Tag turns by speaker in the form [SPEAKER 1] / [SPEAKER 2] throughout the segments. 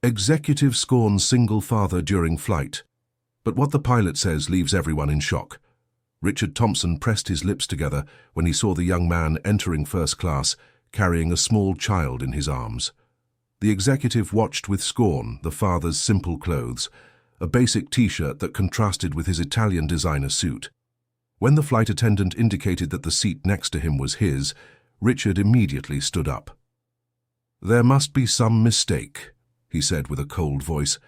[SPEAKER 1] Executive scorns single father during flight. But what the pilot says leaves everyone in shock. Richard Thompson pressed his lips together when he saw the young man entering first class, carrying a small child in his arms. The executive watched with scorn the father's simple clothes, a basic t-shirt that contrasted with his Italian designer suit. When the flight attendant indicated that the seat next to him was his, Richard immediately stood up. "There must be some mistake," he said with a cold voice.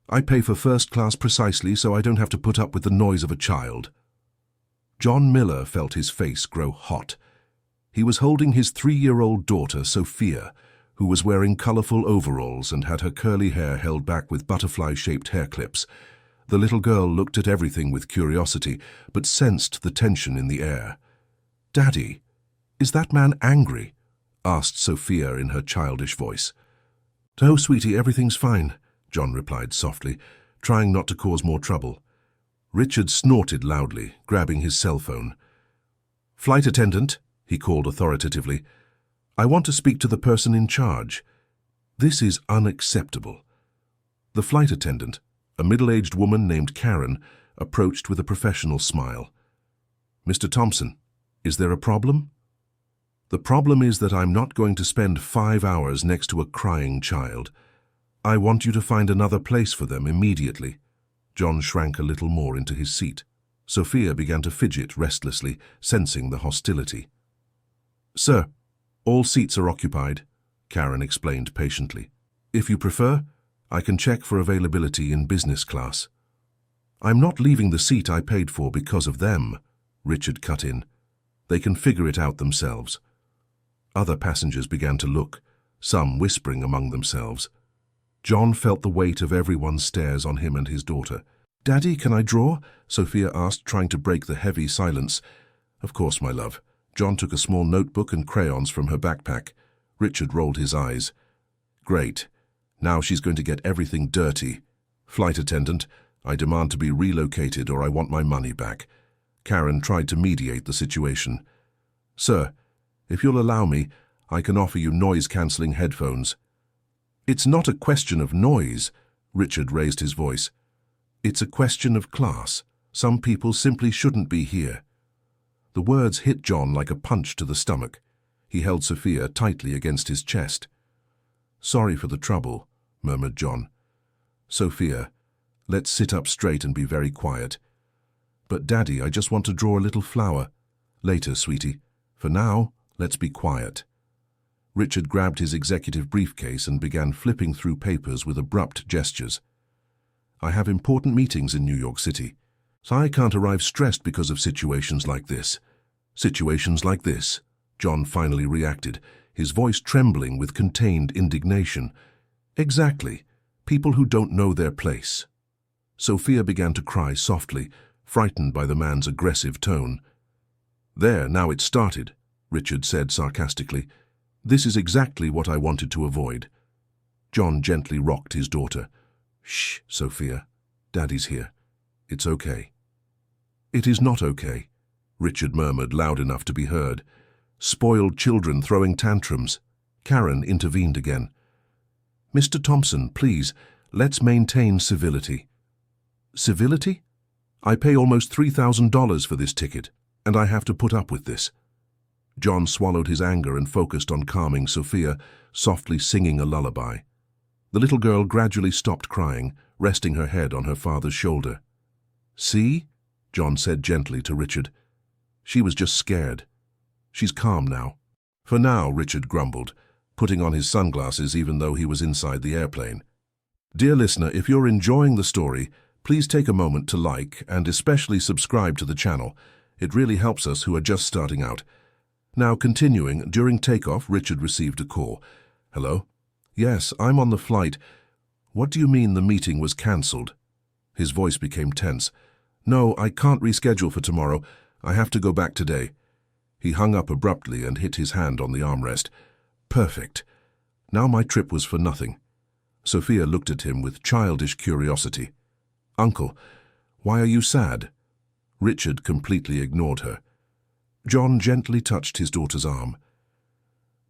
[SPEAKER 1] "I pay for first class precisely so I don't have to put up with the noise of a child." John Miller felt his face grow hot. He was holding his 3-year-old daughter, Sophia, who was wearing colorful overalls and had her curly hair held back with butterfly-shaped hair clips. The little girl looked at everything with curiosity, but sensed the tension in the air. "Daddy, is that man angry?" asked Sophia in her childish voice. "No, sweetie, everything's fine," John replied softly, trying not to cause more trouble. Richard snorted loudly, grabbing his cell phone. "Flight attendant," he called authoritatively, "I want to speak to the person in charge. This is unacceptable." The flight attendant, a middle-aged woman named Karen, approached with a professional smile. "Mr. Thompson, is there a problem?" "The problem is that I'm not going to spend 5 hours next to a crying child. I want you to find another place for them immediately." John shrank a little more into his seat. Sophia began to fidget restlessly, sensing the hostility. "Sir, all seats are occupied," Karen explained patiently. "If you prefer, I can check for availability in business class." "I'm not leaving the seat I paid for because of them," Richard cut in. "They can figure it out themselves." Other passengers began to look, some whispering among themselves. John felt the weight of everyone's stares on him and his daughter. "Daddy, can I draw?" Sophia asked, trying to break the heavy silence. "Of course, my love." John took a small notebook and crayons from her backpack. Richard rolled his eyes. "Great. Now she's going to get everything dirty. Flight attendant, I demand to be relocated or I want my money back." Karen tried to mediate the situation. "Sir, if you'll allow me, I can offer you noise-cancelling headphones." "It's not a question of noise," Richard raised his voice. "It's a question of class. Some people simply shouldn't be here." The words hit John like a punch to the stomach. He held Sophia tightly against his chest. "Sorry for the trouble," murmured John. "Sophia, let's sit up straight and be very quiet." "But Daddy, I just want to draw a little flower." "Later, sweetie. For now, let's be quiet." Richard grabbed his executive briefcase and began flipping through papers with abrupt gestures. "I have important meetings in New York City, so I can't arrive stressed because of situations like this." "Situations like this?" John finally reacted, his voice trembling with contained indignation. "Exactly. People who don't know their place." Sophia began to cry softly, frightened by the man's aggressive tone. "There, now it started," Richard said sarcastically. "This is exactly what I wanted to avoid." John gently rocked his daughter. "Shh, Sophia. Daddy's here. It's okay." "It is not okay," Richard murmured loud enough to be heard. "Spoiled children throwing tantrums." Karen intervened again. "Mr. Thompson, please, let's maintain civility." "Civility? I pay almost $3,000 for this ticket, and I have to put up with this." John swallowed his anger and focused on calming Sophia, softly singing a lullaby. The little girl gradually stopped crying, resting her head on her father's shoulder. "See?" John said gently to Richard. "She was just scared. She's calm now." "For now," Richard grumbled, putting on his sunglasses even though he was inside the airplane. Dear listener, if you're enjoying the story, please take a moment to like and especially subscribe to the channel. It really helps us who are just starting out. Now continuing, during takeoff, Richard received a call. "Hello? Yes, I'm on the flight. What do you mean the meeting was cancelled?" His voice became tense. "No, I can't reschedule for tomorrow. I have to go back today." He hung up abruptly and hit his hand on the armrest. Perfect. Now my trip was for nothing. Sophia looked at him with childish curiosity. "Uncle, why are you sad?" Richard completely ignored her. John gently touched his daughter's arm.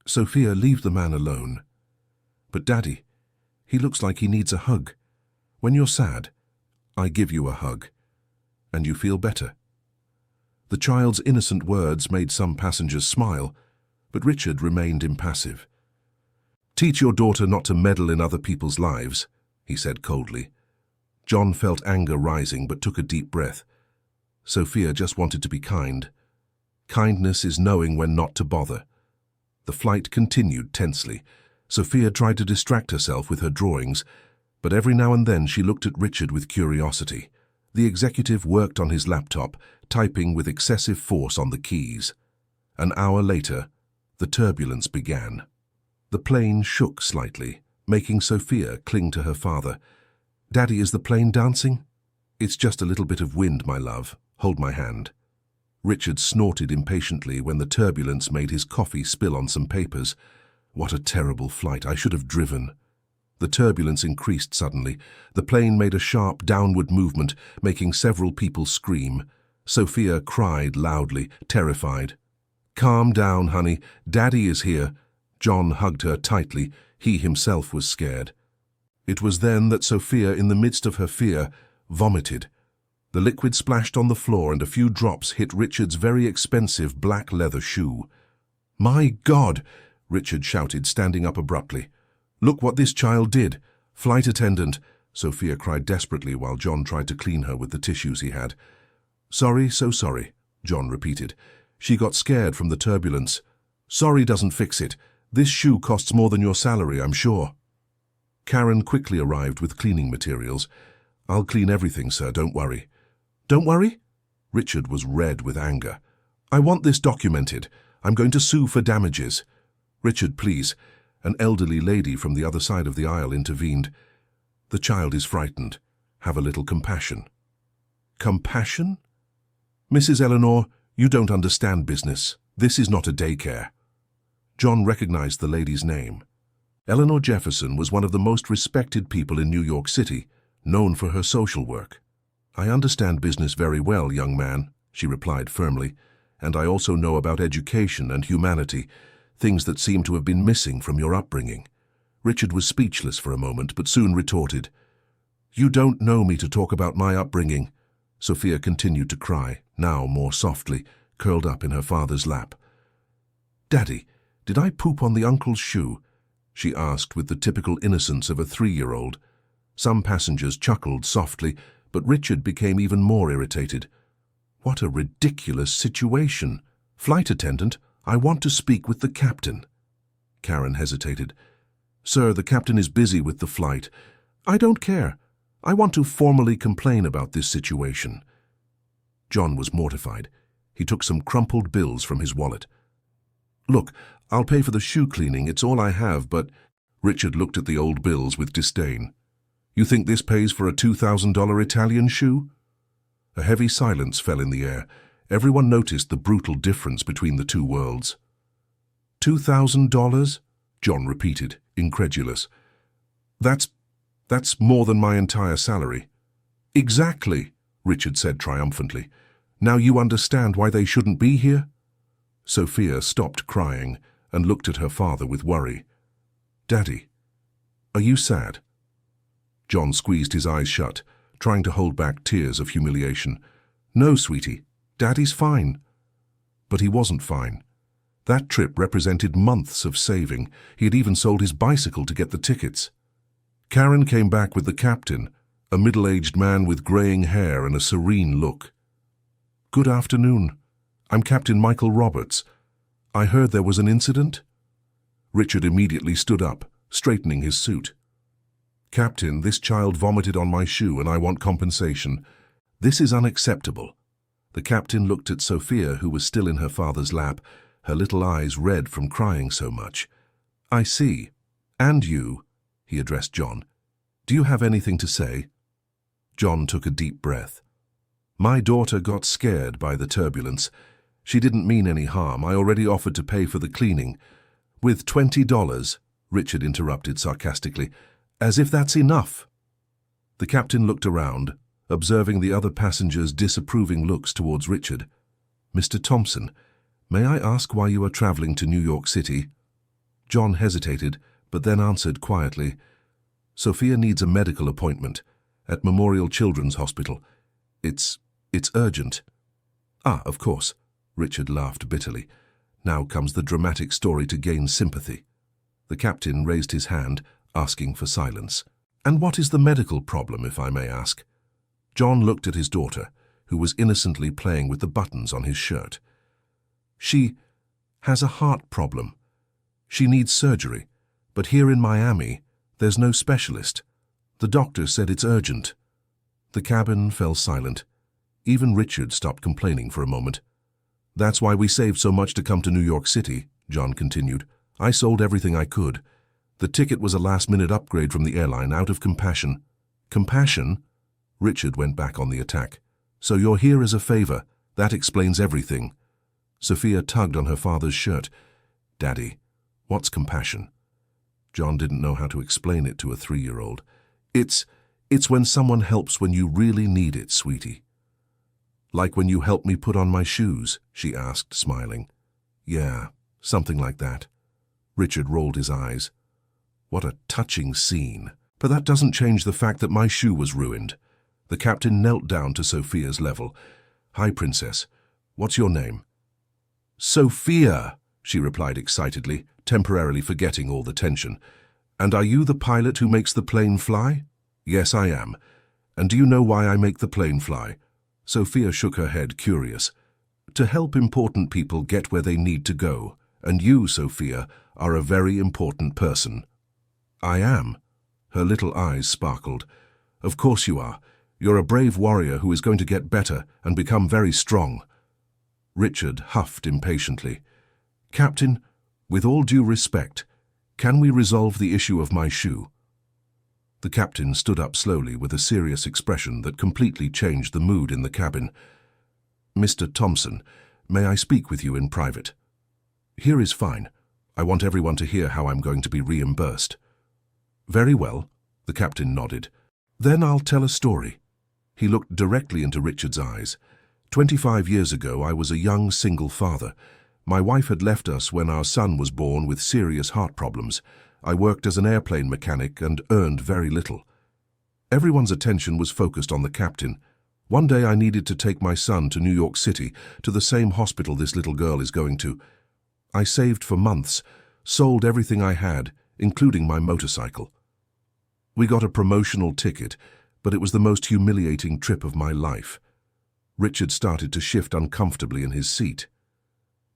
[SPEAKER 1] "Sophia, leave the man alone." "But Daddy, He looks like he needs a hug. When you're sad, I give you a hug, and you feel better." The child's innocent words made some passengers smile, but Richard remained impassive. "Teach your daughter not to meddle in other people's lives," he said coldly. John felt anger rising but took a deep breath. Sophia just wanted to be kind. Kindness is knowing when not to bother. The flight continued tensely. Sophia tried to distract herself with her drawings, but every now and then she looked at Richard with curiosity. The executive worked on his laptop, typing with excessive force on the keys. An hour later, the turbulence began. The plane shook slightly, making Sophia cling to her father. "Daddy, is the plane dancing?" "It's just a little bit of wind, my love. Hold my hand." Richard snorted impatiently when the turbulence made his coffee spill on some papers. "What a terrible flight. I should have driven." The turbulence increased suddenly. The plane made a sharp downward movement, making several people scream. Sophia cried loudly, terrified. "Calm down, honey. Daddy is here." John hugged her tightly. He himself was scared. It was then that Sophia, in the midst of her fear, vomited. The liquid splashed on the floor and a few drops hit Richard's very expensive black leather shoe. "My God!" Richard shouted, standing up abruptly. "Look what this child did. Flight attendant," Sophia cried desperately while John tried to clean her with the tissues he had. "Sorry, so sorry," John repeated. "She got scared from the turbulence. Sorry doesn't fix it. This shoe costs more than your salary, I'm sure." Karen quickly arrived with cleaning materials. "I'll clean everything, sir, don't worry." "Don't worry?" Richard was red with anger. "I want this documented. I'm going to sue for damages." "Richard, please." An elderly lady from the other side of the aisle intervened. "The child is frightened. Have a little compassion." "Compassion?" "Mrs. Eleanor, you don't understand business. This is not a daycare." John recognized the lady's name. Eleanor Jefferson was one of the most respected people in New York City, known for her social work. "I understand business very well, young man," she replied firmly, "and I also know about education and humanity, things that seem to have been missing from your upbringing." Richard was speechless for a moment, but soon retorted. "You don't know me to talk about my upbringing." Sophia continued to cry, now more softly, curled up in her father's lap. "Daddy, did I poop on the uncle's shoe?" she asked with the typical innocence of a 3-year-old. Some passengers chuckled softly, but Richard became even more irritated. "What a ridiculous situation. Flight attendant, I want to speak with the captain." Karen hesitated. "Sir, the captain is busy with the flight." "I don't care. I want to formally complain about this situation." John was mortified. He took some crumpled bills from his wallet. "Look, I'll pay for the shoe cleaning, it's all I have, but—" Richard looked at the old bills with disdain. "You think this pays for a $2,000 Italian shoe?" A heavy silence fell in the air. Everyone noticed the brutal difference between the two worlds. $2,000? John repeated, incredulous. That's more than my entire salary." "Exactly," Richard said triumphantly. "Now you understand why they shouldn't be here?" Sophia stopped crying and looked at her father with worry. "Daddy, are you sad?" John squeezed his eyes shut, trying to hold back tears of humiliation. "No, sweetie, Daddy's fine." But he wasn't fine. That trip represented months of saving. He had even sold his bicycle to get the tickets. Karen came back with the captain, a middle-aged man with graying hair and a serene look. "Good afternoon. I'm Captain Michael Roberts. I heard there was an incident?" Richard immediately stood up, straightening his suit. "Captain, this child vomited on my shoe and I want compensation. This is unacceptable." The captain looked at Sophia, who was still in her father's lap, her little eyes red from crying so much. "I see. And you," he addressed John. "Do you have anything to say?" John took a deep breath. "My daughter got scared by the turbulence. She didn't mean any harm. I already offered to pay for the cleaning." "With $20, Richard interrupted sarcastically. "As if that's enough." The captain looked around, observing the other passengers' disapproving looks towards Richard. "Mr. Thompson, may I ask why you are traveling to New York City?" John hesitated, but then answered quietly, Sophia needs a medical appointment at Memorial Children's Hospital. It's urgent. Ah, of course. Richard laughed bitterly. Now comes the dramatic story to gain sympathy. The captain raised his hand, asking for silence. And what is the medical problem, if I may ask? John looked at his daughter, who was innocently playing with the buttons on his shirt. She has a heart problem. She needs surgery, but here in Miami, there's no specialist. The doctor said it's urgent. The cabin fell silent. Even Richard stopped complaining for a moment. That's why we saved so much to come to New York City, John continued. I sold everything I could. The ticket was a last-minute upgrade from the airline out of compassion. Compassion? Richard went back on the attack. So you're here as a favor. That explains everything. Sophia tugged on her father's shirt. Daddy, what's compassion? John didn't know how to explain it to a 3-year-old. It's when someone helps when you really need it, sweetie. Like when you helped me put on my shoes, she asked, smiling. Yeah, something like that. Richard rolled his eyes. What a touching scene. But that doesn't change the fact that my shoe was ruined. The captain knelt down to Sophia's level. Hi, Princess. What's your name? Sophia, she replied excitedly, temporarily forgetting all the tension. And are you the pilot who makes the plane fly? Yes, I am. And do you know why I make the plane fly? Sophia shook her head, curious. To help important people get where they need to go. And you, Sophia, are a very important person. I am. Her little eyes sparkled. Of course you are. You're a brave warrior who is going to get better and become very strong. Richard huffed impatiently. Captain, with all due respect, can we resolve the issue of my shoe? The captain stood up slowly with a serious expression that completely changed the mood in the cabin. Mr. Thompson, may I speak with you in private? Here is fine. I want everyone to hear how I'm going to be reimbursed. Very well, the captain nodded. Then I'll tell a story. He looked directly into Richard's eyes. 25 years ago, I was a young single father. My wife had left us when our son was born with serious heart problems. I worked as an airplane mechanic and earned very little. Everyone's attention was focused on the captain. One day I needed to take my son to New York City, to the same hospital this little girl is going to. I saved for months, sold everything I had, including my motorcycle. We got a promotional ticket, but it was the most humiliating trip of my life. Richard started to shift uncomfortably in his seat.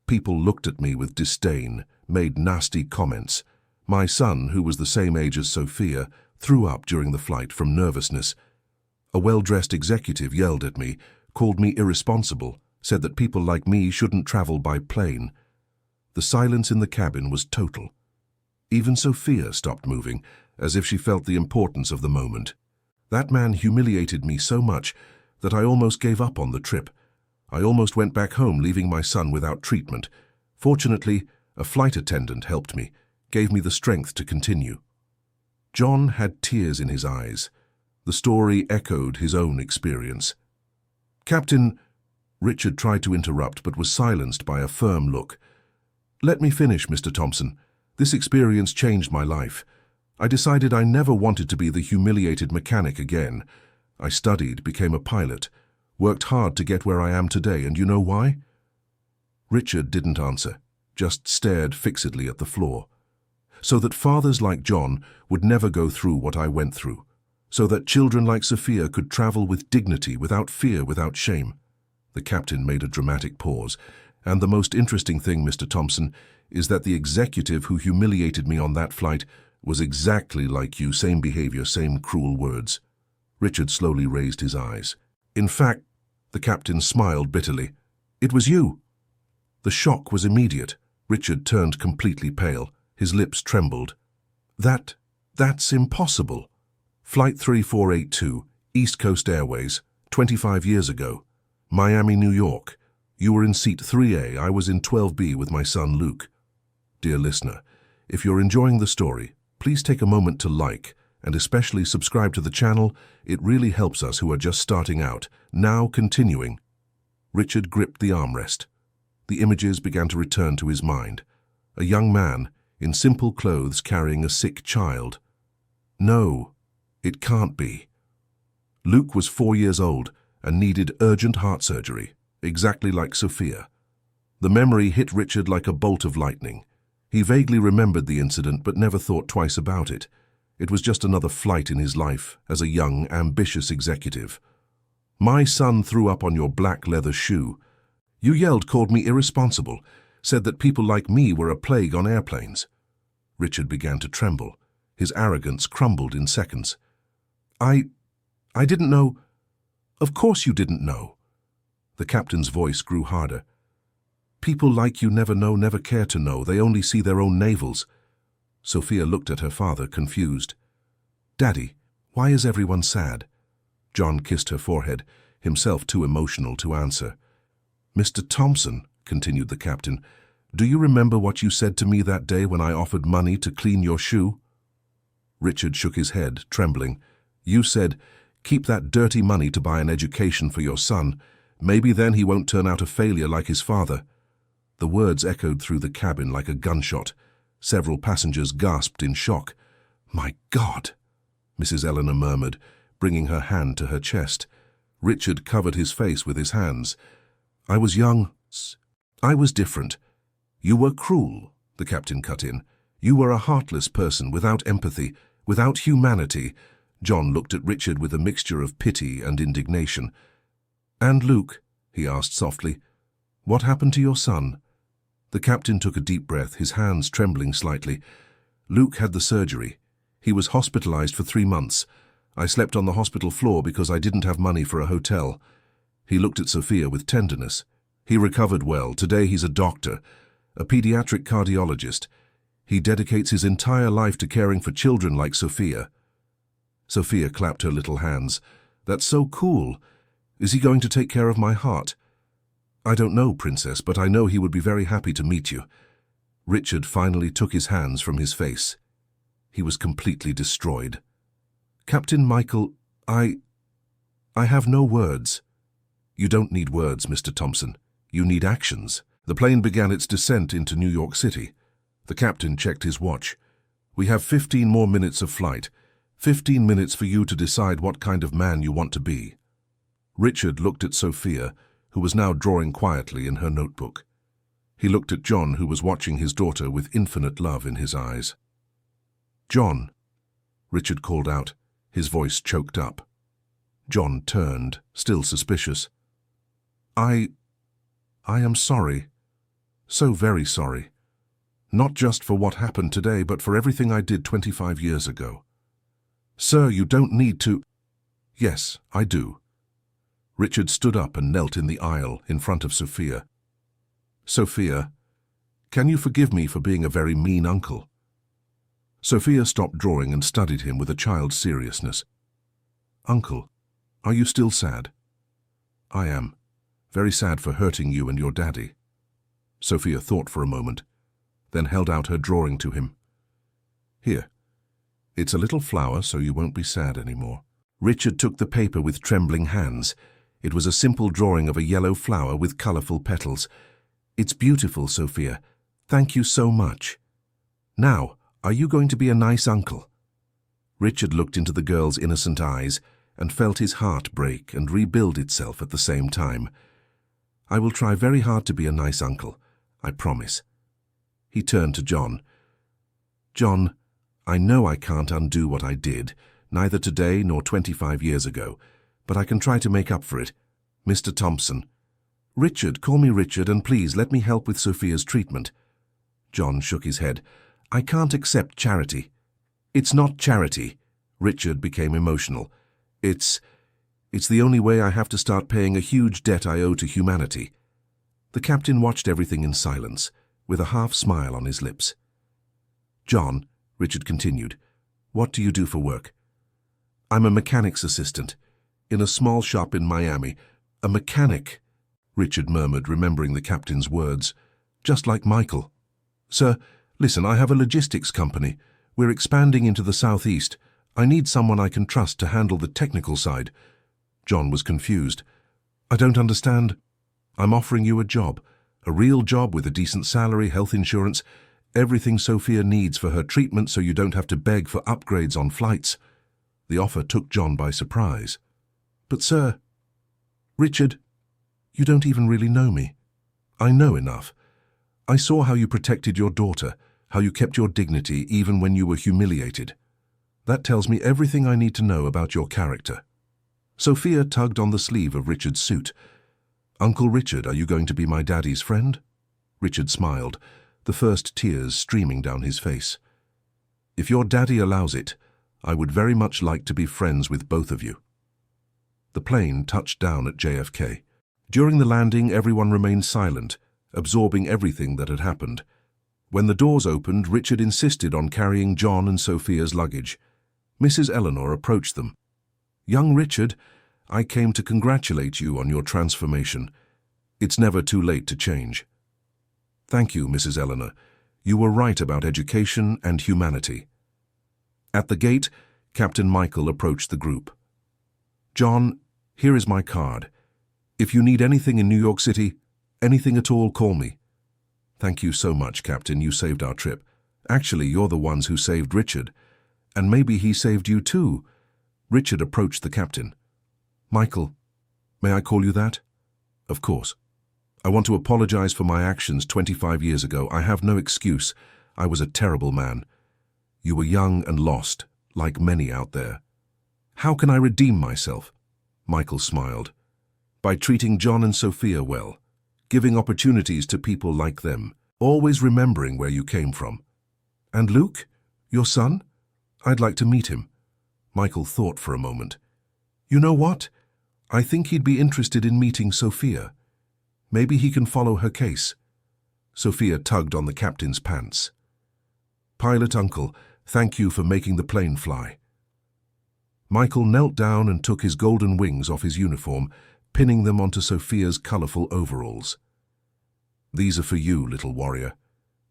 [SPEAKER 1] People looked at me with disdain, made nasty comments. My son, who was the same age as Sophia, threw up during the flight from nervousness. A well-dressed executive yelled at me, called me irresponsible, said that people like me shouldn't travel by plane. The silence in the cabin was total. Even Sophia stopped moving, as if she felt the importance of the moment. That man humiliated me so much that I almost gave up on the trip. I almost went back home, leaving my son without treatment. Fortunately, a flight attendant helped me, gave me the strength to continue. John had tears in his eyes. The story echoed his own experience. Captain, Richard tried to interrupt but was silenced by a firm look. Let me finish, Mr. Thompson. This experience changed my life. I decided I never wanted to be the humiliated mechanic again. I studied, became a pilot, worked hard to get where I am today, and you know why? Richard didn't answer, just stared fixedly at the floor. So that fathers like John would never go through what I went through. So that children like Sophia could travel with dignity, without fear, without shame. The captain made a dramatic pause. And the most interesting thing, Mr. Thompson, is that the executive who humiliated me on that flight was exactly like you, same behavior, same cruel words. Richard slowly raised his eyes. In fact, the captain smiled bitterly. It was you. The shock was immediate. Richard turned completely pale. His lips trembled. That's impossible. Flight 3482, East Coast Airways, 25 years ago. Miami, New York. You were in seat 3A, I was in 12B with my son Luke. Dear listener, if you're enjoying the story, please take a moment to like and especially subscribe to the channel. It really helps us who are just starting out. Now continuing. Richard gripped the armrest. The images began to return to his mind. A young man, in simple clothes, carrying a sick child. No, It can't be. Luke was 4 years old and needed urgent heart surgery, exactly like Sophia. The memory hit Richard like a bolt of lightning. He vaguely remembered the incident but never thought twice about it. It was just another flight in his life as a young, ambitious executive. "My son threw up on your black leather shoe. You yelled, called me irresponsible, said that people like me were a plague on airplanes." Richard began to tremble. His arrogance crumbled in seconds. I didn't know." "Of course you didn't know." The captain's voice grew harder. "People like you never know, never care to know. They only see their own navels." Sophia looked at her father, confused. "Daddy, why is everyone sad?" John kissed her forehead, himself too emotional to answer. "Mr. Thompson," continued the captain, "do you remember what you said to me that day when I offered money to clean your shoe?" Richard shook his head, trembling. "You said, 'Keep that dirty money to buy an education for your son. Maybe then he won't turn out a failure like his father.'" The words echoed through the cabin like a gunshot. Several passengers gasped in shock. "My God!" Mrs. Eleanor murmured, bringing her hand to her chest. Richard covered his face with his hands. "I was young. I was different." "You were cruel," the captain cut in. "You were a heartless person, without empathy, without humanity." John looked at Richard with a mixture of pity and indignation. "And Luke," he asked softly, "what happened to your son?" The captain took a deep breath, his hands trembling slightly. "Luke had the surgery. He was hospitalized for 3 months. I slept on the hospital floor because I didn't have money for a hotel." He looked at Sophia with tenderness. "He recovered well. Today he's a doctor, a pediatric cardiologist. He dedicates his entire life to caring for children like Sophia." Sophia clapped her little hands. "That's so cool. Is he going to take care of my heart?" "I don't know, Princess, but I know he would be very happy to meet you." Richard finally took his hands from his face. He was completely destroyed. "Captain Michael, I have no words." "You don't need words, Mr. Thompson. You need actions." The plane began its descent into New York City. The captain checked his watch. "We have 15 more minutes of flight. 15 minutes for you to decide what kind of man you want to be." Richard looked at Sophia, who was now drawing quietly in her notebook. He looked at John, who was watching his daughter with infinite love in his eyes. "John," Richard called out, his voice choked up. John turned, still suspicious. I am sorry. So very sorry. Not just for what happened today, but for everything I did 25 years ago." "Sir, you don't need to—" "Yes, I do." Richard stood up and knelt in the aisle in front of Sophia. "Sophia, can you forgive me for being a very mean uncle?" Sophia stopped drawing and studied him with a child's seriousness. "Uncle, are you still sad?" "I am. Very sad for hurting you and your daddy." Sophia thought for a moment, then held out her drawing to him. "Here. It's a little flower, so you won't be sad anymore." Richard took the paper with trembling hands. It was a simple drawing of a yellow flower with colorful petals. "It's beautiful, Sophia. Thank you so much. Now, are you going to be a nice uncle?" Richard looked into the girl's innocent eyes and felt his heart break and rebuild itself at the same time. "I will try very hard to be a nice uncle, I promise." He turned to John. "John, I know I can't undo what I did, neither today nor 25 years ago, but I can try to make up for it. Mr. Thompson." "Richard, call me Richard, and please let me help with Sophia's treatment." John shook his head. "I can't accept charity." "It's not charity." Richard became emotional. It's the only way I have to start paying a huge debt I owe to humanity." The captain watched everything in silence, with a half smile on his lips. "John," Richard continued, "what do you do for work?" "I'm a mechanic's assistant, in a small shop in Miami." "A mechanic," Richard murmured, remembering the captain's words. "Just like Michael." "Sir, listen, I have a logistics company. We're expanding into the southeast. I need someone I can trust to handle the technical side." John was confused. "I don't understand." "I'm offering you a job, a real job with a decent salary, health insurance, everything Sophia needs for her treatment so you don't have to beg for upgrades on flights." The offer took John by surprise. "But sir—" "Richard, you don't even really know me." "I know enough. I saw how you protected your daughter, how you kept your dignity even when you were humiliated. That tells me everything I need to know about your character." Sophia tugged on the sleeve of Richard's suit. "Uncle Richard, are you going to be my daddy's friend?" Richard smiled, the first tears streaming down his face. "If your daddy allows it, I would very much like to be friends with both of you." The plane touched down at JFK. During the landing, everyone remained silent, absorbing everything that had happened. When the doors opened, Richard insisted on carrying John and Sophia's luggage. Mrs. Eleanor approached them. "Young Richard, I came to congratulate you on your transformation. It's never too late to change." "Thank you, Mrs. Eleanor. You were right about education and humanity." At the gate, Captain Michael approached the group. "John, here is my card. If you need anything in New York City, anything at all, call me." "Thank you so much, Captain. You saved our trip. Actually, you're the ones who saved Richard. And maybe he saved you too." Richard approached the captain. "Michael, may I call you that?" "Of course. I want to apologize for my actions 25 years ago. I have no excuse. I was a terrible man. You were young and lost, like many out there." "How can I redeem myself?" Michael smiled. "By treating John and Sophia well, giving opportunities to people like them, always remembering where you came from." "And Luke, your son? I'd like to meet him." Michael thought for a moment. "You know what? I think he'd be interested in meeting Sophia. Maybe he can follow her case." Sophia tugged on the captain's pants. "Pilot uncle, thank you for making the plane fly." Michael knelt down and took his golden wings off his uniform, pinning them onto Sophia's colorful overalls. "These are for you, little warrior,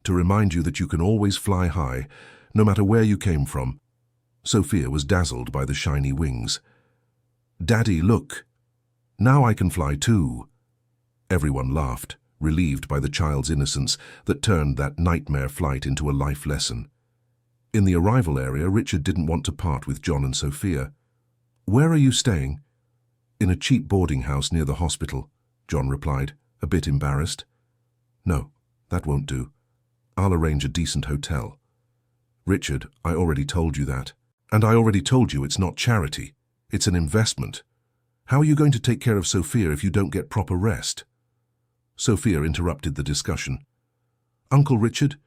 [SPEAKER 1] to remind you that you can always fly high, no matter where you came from." Sophia was dazzled by the shiny wings. "Daddy, look. Now I can fly too." Everyone laughed, relieved by the child's innocence that turned that nightmare flight into a life lesson. In the arrival area, Richard didn't want to part with John and Sophia. "Where are you staying?" "In a cheap boarding house near the hospital," John replied, a bit embarrassed. "No, that won't do. I'll arrange a decent hotel." "Richard, I already told you that. And I already told you it's not charity. It's an investment. How are you going to take care of Sophia if you don't get proper rest?" Sophia interrupted the discussion. "Uncle Richard,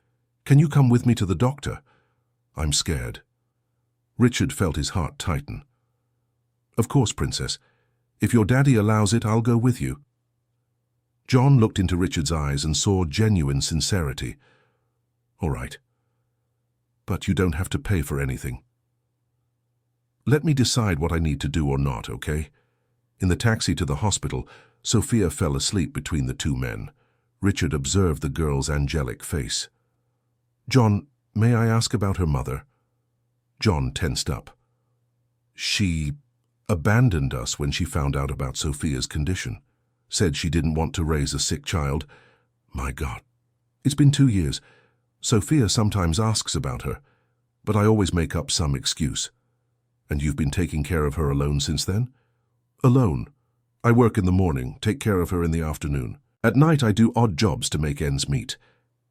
[SPEAKER 1] can you come with me to the doctor? I'm scared." Richard felt his heart tighten. "Of course, Princess. If your daddy allows it, I'll go with you." John looked into Richard's eyes and saw genuine sincerity. "All right. But you don't have to pay for anything. Let me decide what I need to do or not, okay?" In the taxi to the hospital, Sophia fell asleep between the two men. Richard observed the girl's angelic face. "John, may I ask about her mother?" John tensed up. "She abandoned us when she found out about Sophia's condition. Said she didn't want to raise a sick child. My God. It's been 2 years. Sophia sometimes asks about her, but I always make up some excuse." "And you've been taking care of her alone since then?" "Alone. I work in the morning, take care of her in the afternoon. At night I do odd jobs to make ends meet."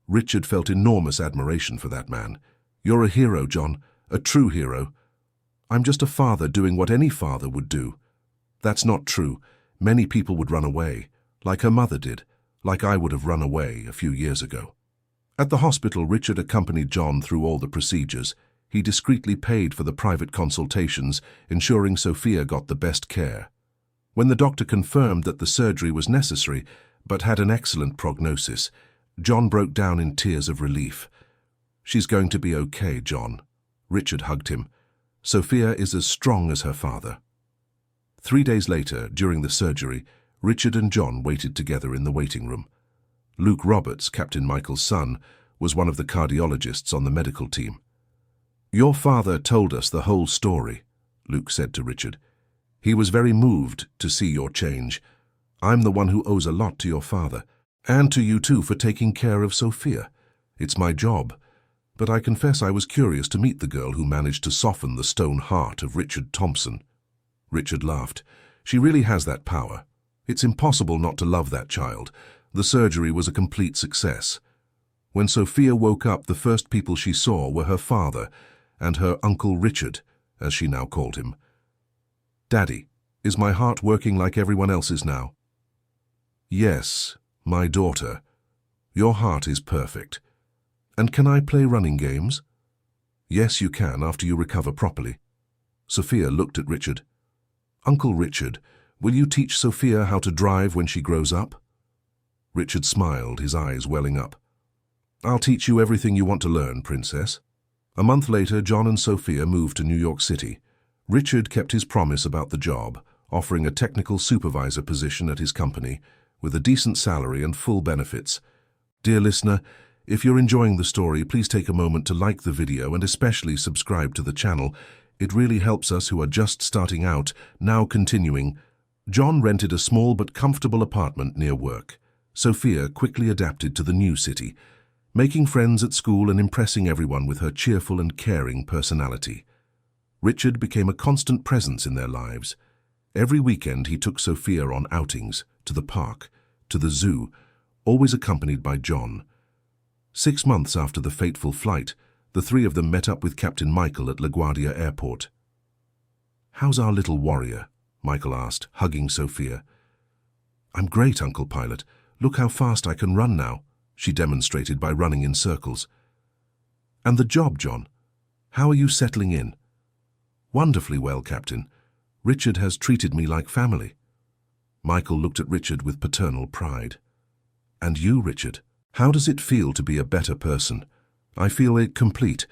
[SPEAKER 1] Richard felt enormous admiration for that man. "You're a hero, John, a true hero." "I'm just a father doing what any father would do." "That's not true. Many people would run away, like her mother did, like I would have run away a few years ago." At the hospital, Richard accompanied John through all the procedures. He discreetly paid for the private consultations, ensuring Sophia got the best care. When the doctor confirmed that the surgery was necessary, but had an excellent prognosis, John broke down in tears of relief. "She's going to be okay, John." Richard hugged him. "Sophia is as strong as her father." 3 days later, during the surgery, Richard and John waited together in the waiting room. Luke Roberts, Captain Michael's son, was one of the cardiologists on the medical team. "Your father told us the whole story," Luke said to Richard. "He was very moved to see your change. I'm the one who owes a lot to your father, and to you too for taking care of Sophia. It's my job. but I confess I was curious to meet the girl who managed to soften the stone heart of Richard Thompson." Richard laughed. "She really has that power. It's impossible not to love that child. The surgery was a complete success. When Sophia woke up, the first people she saw were her father and her Uncle Richard, as she now called him. Daddy, is my heart working like everyone else's now?" "Yes, my daughter. Your heart is perfect. And can I play running games?" "Yes, you can after you recover properly." Sophia looked at Richard. "Uncle Richard, will you teach Sophia how to drive when she grows up?" Richard smiled, his eyes welling up. "I'll teach you everything you want to learn, Princess." A month later, John and Sophia moved to New York City. Richard kept his promise about the job, offering a technical supervisor position at his company, with a decent salary and full benefits. Dear listener, if you're enjoying the story, please take a moment to like the video and especially subscribe to the channel. It really helps us who are just starting out. Now continuing. John rented a small but comfortable apartment near work. Sophia quickly adapted to the new city, making friends at school and impressing everyone with her cheerful and caring personality. Richard became a constant presence in their lives. Every weekend he took Sophia on outings, to the park, to the zoo, always accompanied by John. 6 months after the fateful flight, the three of them met up with Captain Michael at LaGuardia Airport. "How's our little warrior?" Michael asked, hugging Sophia. "I'm great, Uncle Pilot. Look how fast I can run now," she demonstrated by running in circles. "And the job, John? How are you settling in?" "Wonderfully well, Captain. Richard has treated me like family." Michael looked at Richard with paternal pride. "And you, Richard? How does it feel to be a better person?" "I feel complete.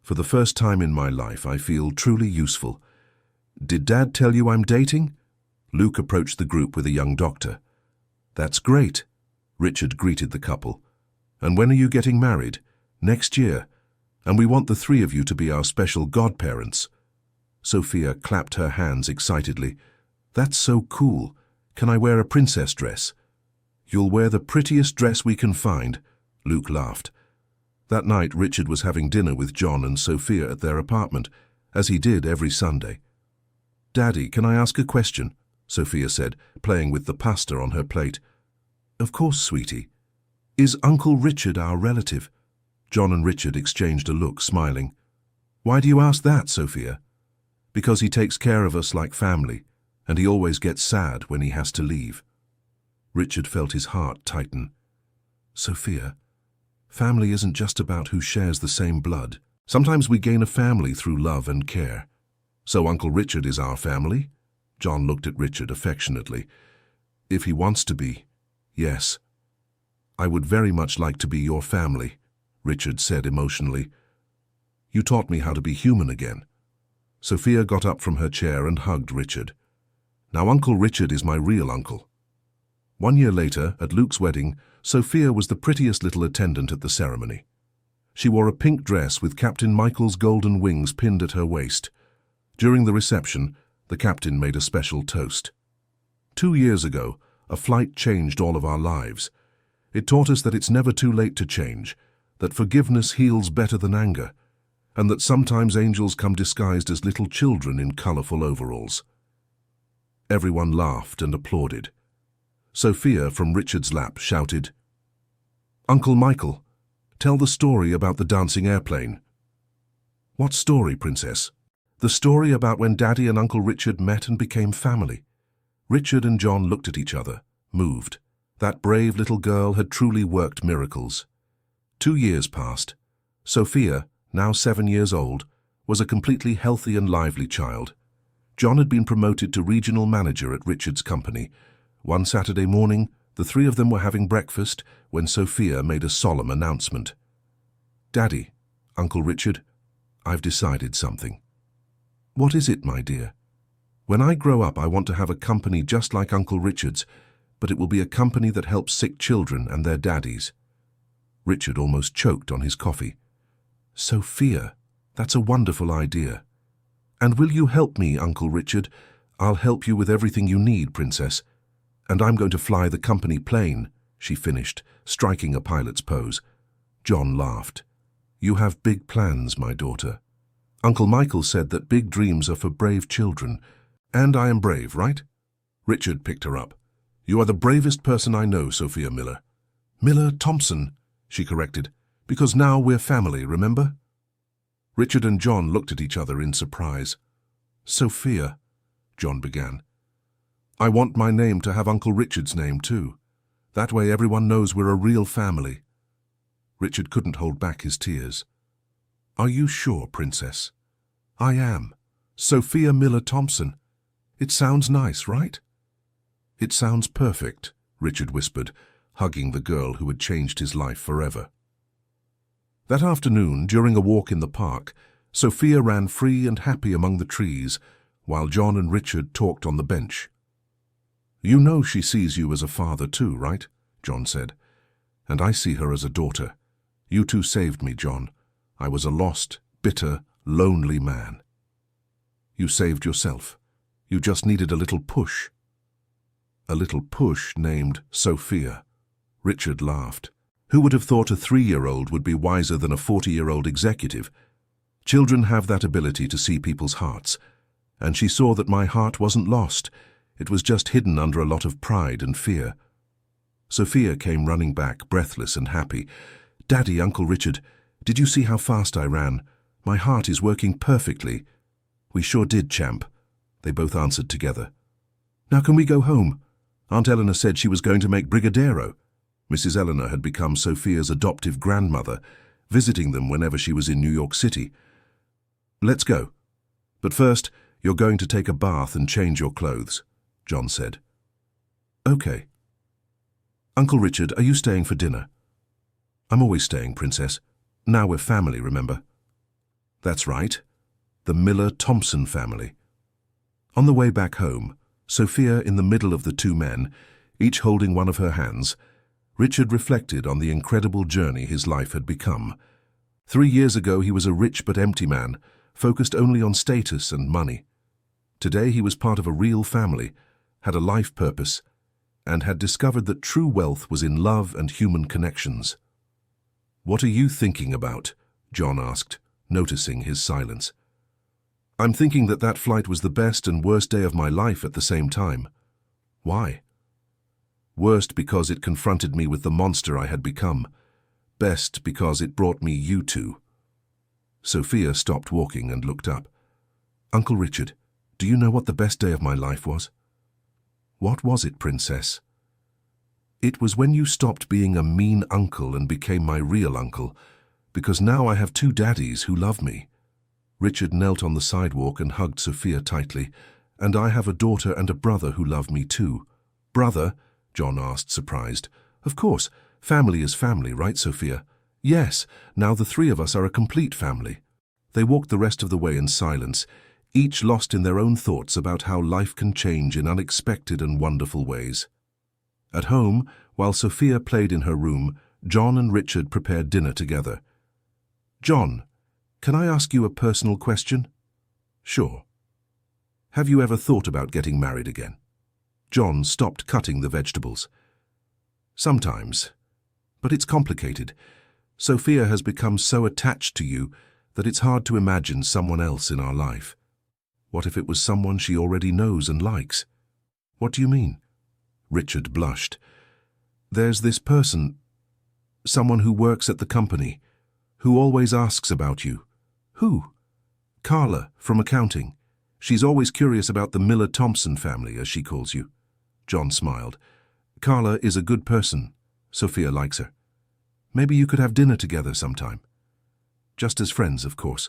[SPEAKER 1] For the first time in my life, I feel truly useful." "Did Dad tell you I'm dating?" Luke approached the group with a young doctor. "That's great." Richard greeted the couple. "And when are you getting married?" "Next year. And we want the three of you to be our special godparents." Sophia clapped her hands excitedly. "That's so cool. Can I wear a princess dress?" "You'll wear the prettiest dress we can find," Luke laughed. That night, Richard was having dinner with John and Sophia at their apartment, as he did every Sunday. "Daddy, can I ask a question?" Sophia said, playing with the pasta on her plate. "Of course, sweetie. Is Uncle Richard our relative?" John and Richard exchanged a look, smiling. "Why do you ask that, Sophia?" "Because he takes care of us like family, and he always gets sad when he has to leave." Richard felt his heart tighten. "Sophia, family isn't just about who shares the same blood. Sometimes we gain a family through love and care." "So Uncle Richard is our family?" John looked at Richard affectionately. "If he wants to be, yes." "I would very much like to be your family," Richard said emotionally. "You taught me how to be human again." Sophia got up from her chair and hugged Richard. "Now Uncle Richard is my real uncle." 1 year later, at Luke's wedding, Sophia was the prettiest little attendant at the ceremony. She wore a pink dress with Captain Michael's golden wings pinned at her waist. During the reception, the captain made a special toast. 2 years ago, a flight changed all of our lives. It taught us that it's never too late to change, that forgiveness heals better than anger, and that sometimes angels come disguised as little children in colorful overalls. Everyone laughed and applauded. Sophia, from Richard's lap, shouted, "Uncle Michael, tell the story about the dancing airplane." "What story, Princess?" "The story about when Daddy and Uncle Richard met and became family." Richard and John looked at each other, moved. That brave little girl had truly worked miracles. 2 years passed. Sophia, now 7 years old, was a completely healthy and lively child. John had been promoted to regional manager at Richard's company. One Saturday morning, the three of them were having breakfast when Sophia made a solemn announcement. "Daddy, Uncle Richard, I've decided something." "What is it, my dear?" "When I grow up, I want to have a company just like Uncle Richard's, but it will be a company that helps sick children and their daddies." Richard almost choked on his coffee. "Sophia, that's a wonderful idea." "And will you help me, Uncle Richard?" "I'll help you with everything you need, Princess. And I'm going to fly the company plane," she finished, striking a pilot's pose. John laughed. You have big plans, my daughter. Uncle Michael said that big dreams are for brave children. And I am brave, right? Richard picked her up. You are the bravest person I know, Sophia Miller. Miller Thompson, she corrected, because now we're family, remember? Richard and John looked at each other in surprise. Sophia, John began. I want my name to have Uncle Richard's name too. That way everyone knows we're a real family. Richard couldn't hold back his tears. Are you sure, Princess? I am. Sophia Miller Thompson. It sounds nice, right? It sounds perfect, Richard whispered, hugging the girl who had changed his life forever. That afternoon, during a walk in the park, Sophia ran free and happy among the trees, while John and Richard talked on the bench. You know she sees you as a father too, right? John said. And I see her as a daughter. You two saved me, John. I was a lost, bitter, lonely man. You saved yourself. You just needed a little push. A little push named Sophia. Richard laughed. Who would have thought a 3-year-old would be wiser than a 40-year-old executive? Children have that ability to see people's hearts, and she saw that my heart wasn't lost. It was just hidden under a lot of pride and fear. Sophia came running back, breathless and happy. Daddy, Uncle Richard, did you see how fast I ran? My heart is working perfectly. We sure did, champ, they both answered together. Now can we go home? Aunt Eleanor said she was going to make Brigadeiro. Mrs. Eleanor had become Sophia's adoptive grandmother, visiting them whenever she was in New York City. Let's go. But first, you're going to take a bath and change your clothes, John said. Okay. Uncle Richard, are you staying for dinner? I'm always staying, Princess. Now we're family, remember? That's right. The Miller-Thompson family. On the way back home, Sophia in the middle of the two men, each holding one of her hands, Richard reflected on the incredible journey his life had become. 3 years ago he was a rich but empty man, focused only on status and money. Today he was part of a real family, had a life purpose, and had discovered that true wealth was in love and human connections. What are you thinking about? John asked, noticing his silence. I'm thinking that that flight was the best and worst day of my life at the same time. Why? Worst because it confronted me with the monster I had become. Best because it brought me you two. Sophia stopped walking and looked up. Uncle Richard, do you know what the best day of my life was? What was it, Princess? It was when you stopped being a mean uncle and became my real uncle, because now I have 2 daddies who love me. Richard knelt on the sidewalk and hugged Sophia tightly, and I have a daughter and a brother who love me too. Brother? John asked, surprised. Of course, family is family, right, Sophia? Yes, now the 3 of us are a complete family. They walked the rest of the way in silence, each lost in their own thoughts about how life can change in unexpected and wonderful ways. At home, while Sophia played in her room, John and Richard prepared dinner together. John, can I ask you a personal question? Sure. Have you ever thought about getting married again? John stopped cutting the vegetables. Sometimes, but it's complicated. Sophia has become so attached to you that it's hard to imagine someone else in our life. What if it was someone she already knows and likes? What do you mean? Richard blushed. There's this person, someone who works at the company, who always asks about you. Who? Carla, from accounting. She's always curious about the Miller-Thompson family, as she calls you. John smiled. Carla is a good person. Sophia likes her. Maybe you could have dinner together sometime. Just as friends, of course.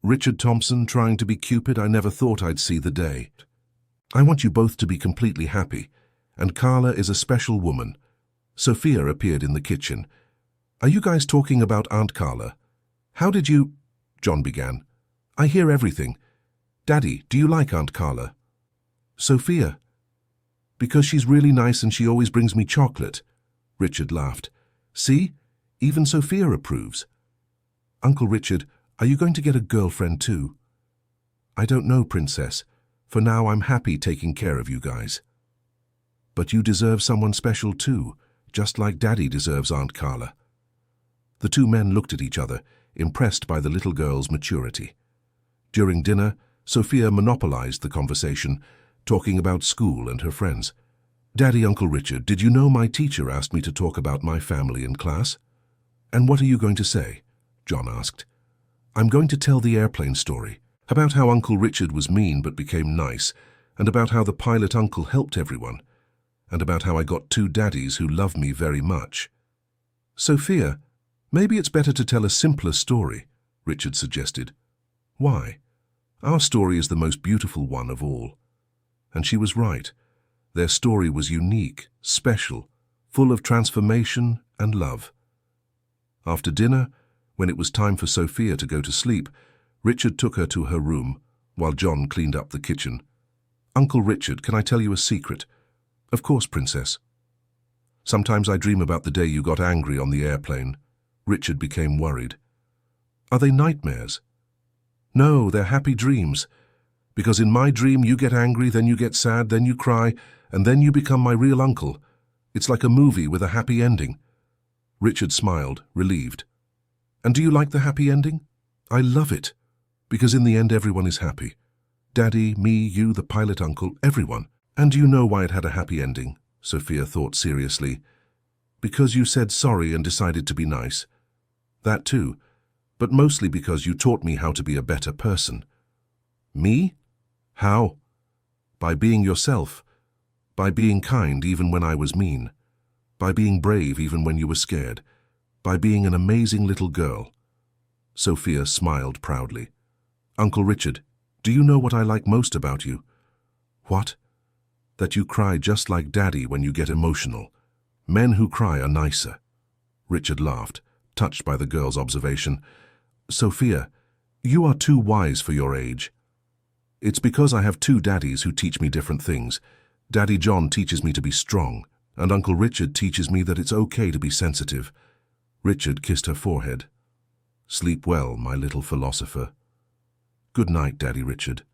[SPEAKER 1] Richard Thompson trying to be Cupid, I never thought I'd see the day. I want you both to be completely happy, and Carla is a special woman. Sophia appeared in the kitchen. Are you guys talking about Aunt Carla? How did you... John began. I hear everything. Daddy, do you like Aunt Carla? Sophia. Because she's really nice and she always brings me chocolate. Richard laughed. See? Even Sophia approves. Uncle Richard, are you going to get a girlfriend too? I don't know, Princess. For now, I'm happy taking care of you guys. But you deserve someone special too, just like Daddy deserves Aunt Carla. The 2 men looked at each other, impressed by the little girl's maturity. During dinner, Sophia monopolized the conversation, talking about school and her friends. "Daddy, Uncle Richard, did you know my teacher asked me to talk about my family in class?" "And what are you going to say?" John asked. "I'm going to tell the airplane story, about how Uncle Richard was mean but became nice, and about how the pilot uncle helped everyone, and about how I got two daddies who love me very much." "Sophia, maybe it's better to tell a simpler story," Richard suggested. "Why? Our story is the most beautiful one of all." And she was right. Their story was unique, special, full of transformation and love. After dinner, when it was time for Sophia to go to sleep, Richard took her to her room, while John cleaned up the kitchen. "Uncle Richard, can I tell you a secret?" "Of course, Princess." "Sometimes I dream about the day you got angry on the airplane." Richard became worried. "Are they nightmares?" "No, they're happy dreams. Because in my dream you get angry, then you get sad, then you cry, and then you become my real uncle. It's like a movie with a happy ending." Richard smiled, relieved. "And do you like the happy ending?" "I love it. Because in the end everyone is happy. Daddy, me, you, the pilot uncle, everyone. And do you know why it had a happy ending?" Sophia thought seriously. "Because you said sorry and decided to be nice." "That too. But mostly because you taught me how to be a better person." "Me? How?" "By being yourself. By being kind even when I was mean. By being brave even when you were scared. By being an amazing little girl." Sophia smiled proudly. "Uncle Richard, do you know what I like most about you?" "What?" "That you cry just like Daddy when you get emotional. Men who cry are nicer." Richard laughed, touched by the girl's observation. "Sophia, you are too wise for your age." "It's because I have two daddies who teach me different things. Daddy John teaches me to be strong, and Uncle Richard teaches me that it's okay to be sensitive." Richard kissed her forehead. "Sleep well, my little philosopher." "Good night, Daddy Richard."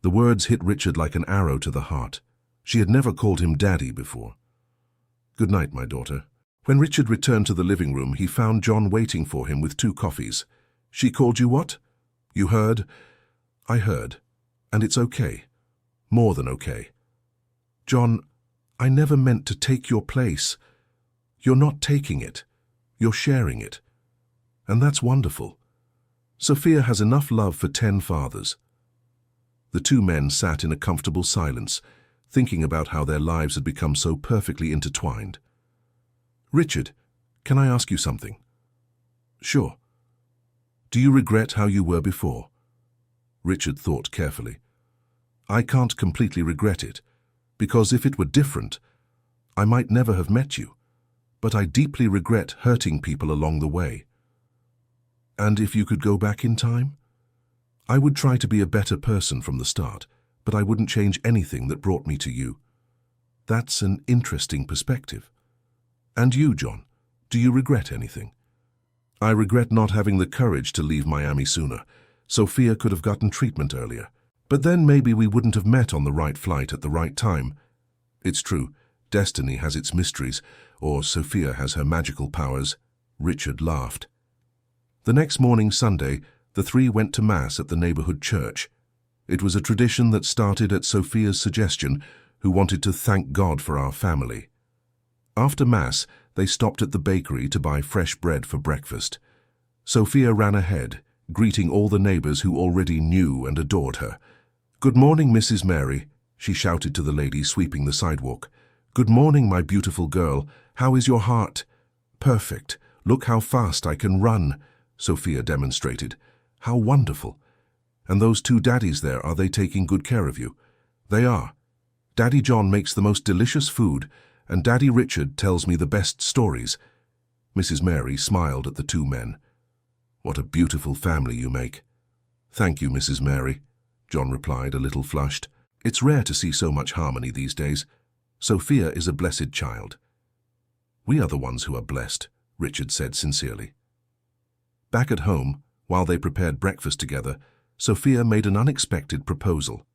[SPEAKER 1] The words hit Richard like an arrow to the heart. She had never called him Daddy before. "Good night, my daughter." When Richard returned to the living room, he found John waiting for him with 2 coffees. "She called you what?" "You heard?" "I heard. And it's okay. More than okay." "John, I never meant to take your place. You're not taking it. You're sharing it. And that's wonderful. Sophia has enough love for 10 fathers." The 2 men sat in a comfortable silence, thinking about how their lives had become so perfectly intertwined. "Richard, can I ask you something?" "Sure." "Do you regret how you were before?" Richard thought carefully. "I can't completely regret it, because if it were different, I might never have met you, but I deeply regret hurting people along the way." "And if you could go back in time?" "I would try to be a better person from the start, but I wouldn't change anything that brought me to you." "That's an interesting perspective." "And you, John, do you regret anything?" "I regret not having the courage to leave Miami sooner. Sophia could have gotten treatment earlier. But then maybe we wouldn't have met on the right flight at the right time." "It's true. Destiny has its mysteries, or Sophia has her magical powers." Richard laughed. The next morning, Sunday, the 3 went to Mass at the neighborhood church. It was a tradition that started at Sophia's suggestion, who wanted to thank God for our family. After Mass, they stopped at the bakery to buy fresh bread for breakfast. Sophia ran ahead, greeting all the neighbors who already knew and adored her. "Good morning, Mrs. Mary," she shouted to the lady sweeping the sidewalk. "Good morning, my beautiful girl. How is your heart?" "Perfect. Look how fast I can run," Sophia demonstrated. "How wonderful. And those 2 daddies there, are they taking good care of you?" "They are. Daddy John makes the most delicious food, and Daddy Richard tells me the best stories." Mrs. Mary smiled at the 2 men. "What a beautiful family you make." "Thank you, Mrs. Mary," John replied, a little flushed. "It's rare to see so much harmony these days. Sophia is a blessed child." "We are the ones who are blessed," Richard said sincerely. Back at home, while they prepared breakfast together, Sophia made an unexpected proposal.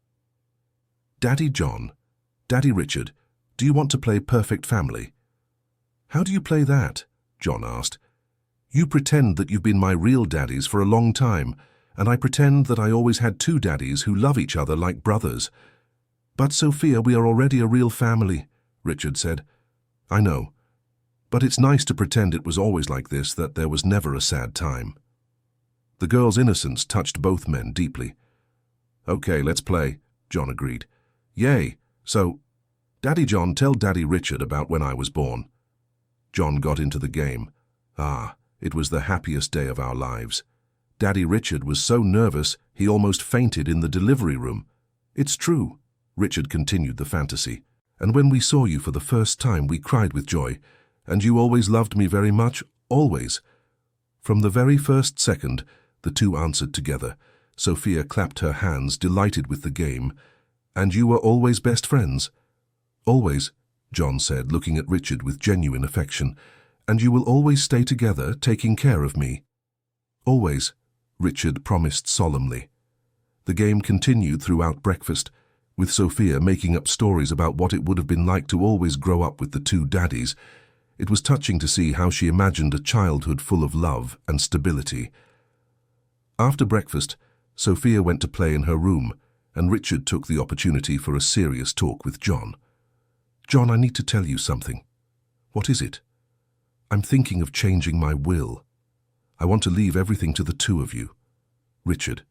[SPEAKER 1] "Daddy John, Daddy Richard, do you want to play Perfect Family?" "How do you play that?" John asked. You pretend that you've been my real daddies for a long time, and I pretend that I always had two daddies who love each other like brothers. But, Sophia, we are already a real family, Richard said. I know, but it's nice to pretend it was always like this, that there was never a sad time. The girl's innocence touched both men deeply. Okay, let's play, John agreed. Yay, so, Daddy John, tell Daddy Richard about when I was born. John got into the game. It was the happiest day of our lives. Daddy Richard was so nervous he almost fainted in the delivery room. It's true, Richard continued the fantasy. And when we saw you for the first time, we cried with joy. And you always loved me very much, always. From the very first second, the two answered together. Sophia clapped her hands, delighted with the game. And you were always best friends? Always, John said, looking at Richard with genuine affection. And you will always stay together, taking care of me? Always, Richard promised solemnly. The game continued throughout breakfast, with Sophia making up stories about what it would have been like to always grow up with the two daddies. It was touching to see how she imagined a childhood full of love and stability. After breakfast, Sophia went to play in her room, and Richard took the opportunity for a serious talk with John. John, I need to tell you something. What is it? I'm thinking of changing my will. I want to leave everything to the two of you. Richard,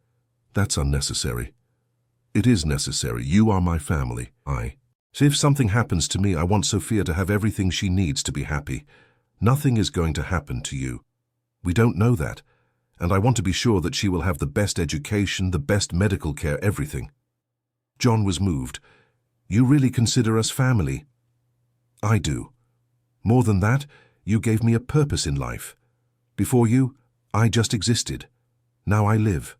[SPEAKER 1] that's unnecessary. It is necessary. You are my family. So if something happens to me, I want Sophia to have everything she needs to be happy. Nothing is going to happen to you. We don't know that, and I want to be sure that she will have the best education, the best medical care, everything. John was moved. You really consider us family? I do. More than that, you gave me a purpose in life. Before you, I just existed. Now I live.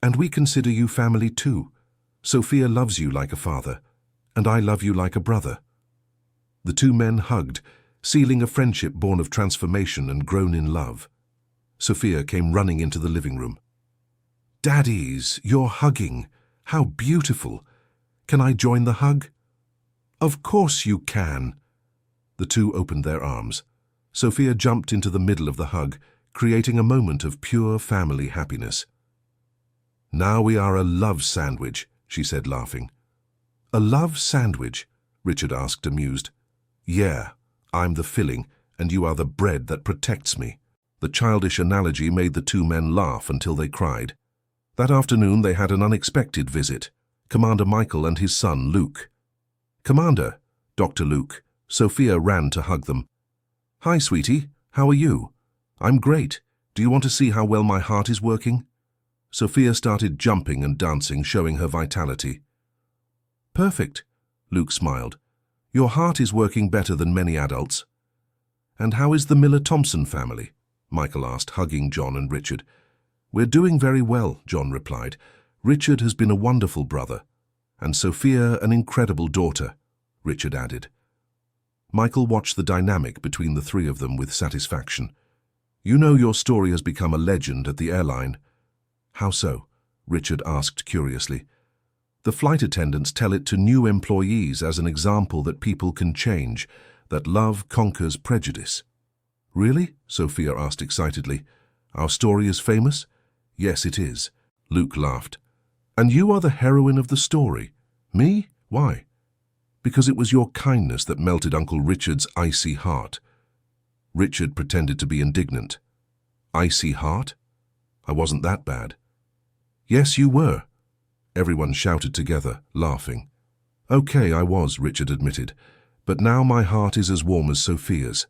[SPEAKER 1] And we consider you family too. Sophia loves you like a father, and I love you like a brother. The two men hugged, sealing a friendship born of transformation and grown in love. Sophia came running into the living room. Daddies, you're hugging. How beautiful. Can I join the hug? Of course you can. The two opened their arms. Sophia jumped into the middle of the hug, creating a moment of pure family happiness. Now we are a love sandwich, she said, laughing. A love sandwich? Richard asked, amused. Yeah, I'm the filling, and you are the bread that protects me. The childish analogy made the two men laugh until they cried. That afternoon they had an unexpected visit. Commander Michael and his son, Luke. Commander, Dr. Luke. Sophia ran to hug them. Hi, sweetie. How are you? I'm great. Do you want to see how well my heart is working? Sophia started jumping and dancing, showing her vitality. Perfect, Luke smiled. Your heart is working better than many adults. And how is the Miller-Thompson family? Michael asked, hugging John and Richard. We're doing very well, John replied. Richard has been a wonderful brother, and Sophia an incredible daughter, Richard added. Michael watched the dynamic between the three of them with satisfaction. You know your story has become a legend at the airline. How so? Richard asked curiously. The flight attendants tell it to new employees as an example that people can change, that love conquers prejudice. Really? Sophia asked excitedly. Our story is famous? Yes, it is. Luke laughed. And you are the heroine of the story. Me? Why? Because it was your kindness that melted Uncle Richard's icy heart. Richard pretended to be indignant. Icy heart? I wasn't that bad. Yes, you were. Everyone shouted together, laughing. Okay, I was, Richard admitted, but now my heart is as warm as Sophia's.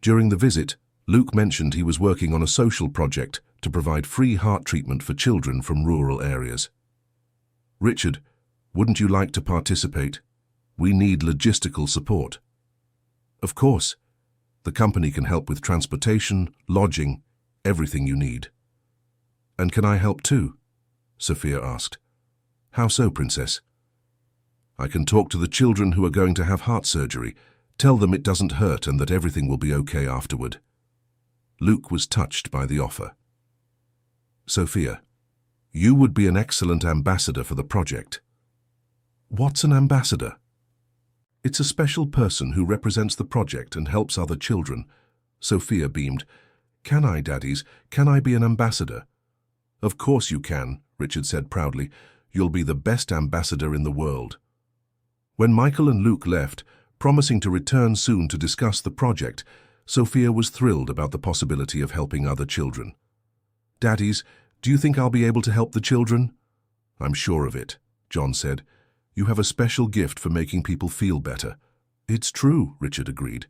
[SPEAKER 1] During the visit, Luke mentioned he was working on a social project to provide free heart treatment for children from rural areas. Richard, wouldn't you like to participate? We need logistical support. Of course. The company can help with transportation, lodging, everything you need. And can I help too? Sophia asked. How so, Princess? I can talk to the children who are going to have heart surgery, tell them it doesn't hurt and that everything will be okay afterward. Luke was touched by the offer. Sophia, you would be an excellent ambassador for the project. What's an ambassador? It's a special person who represents the project and helps other children. Sophia beamed. Can I, Daddies? Can I be an ambassador? Of course you can, Richard said proudly. You'll be the best ambassador in the world. When Michael and Luke left, promising to return soon to discuss the project, Sophia was thrilled about the possibility of helping other children. Daddies, do you think I'll be able to help the children? I'm sure of it, John said. You have a special gift for making people feel better. It's true, Richard agreed.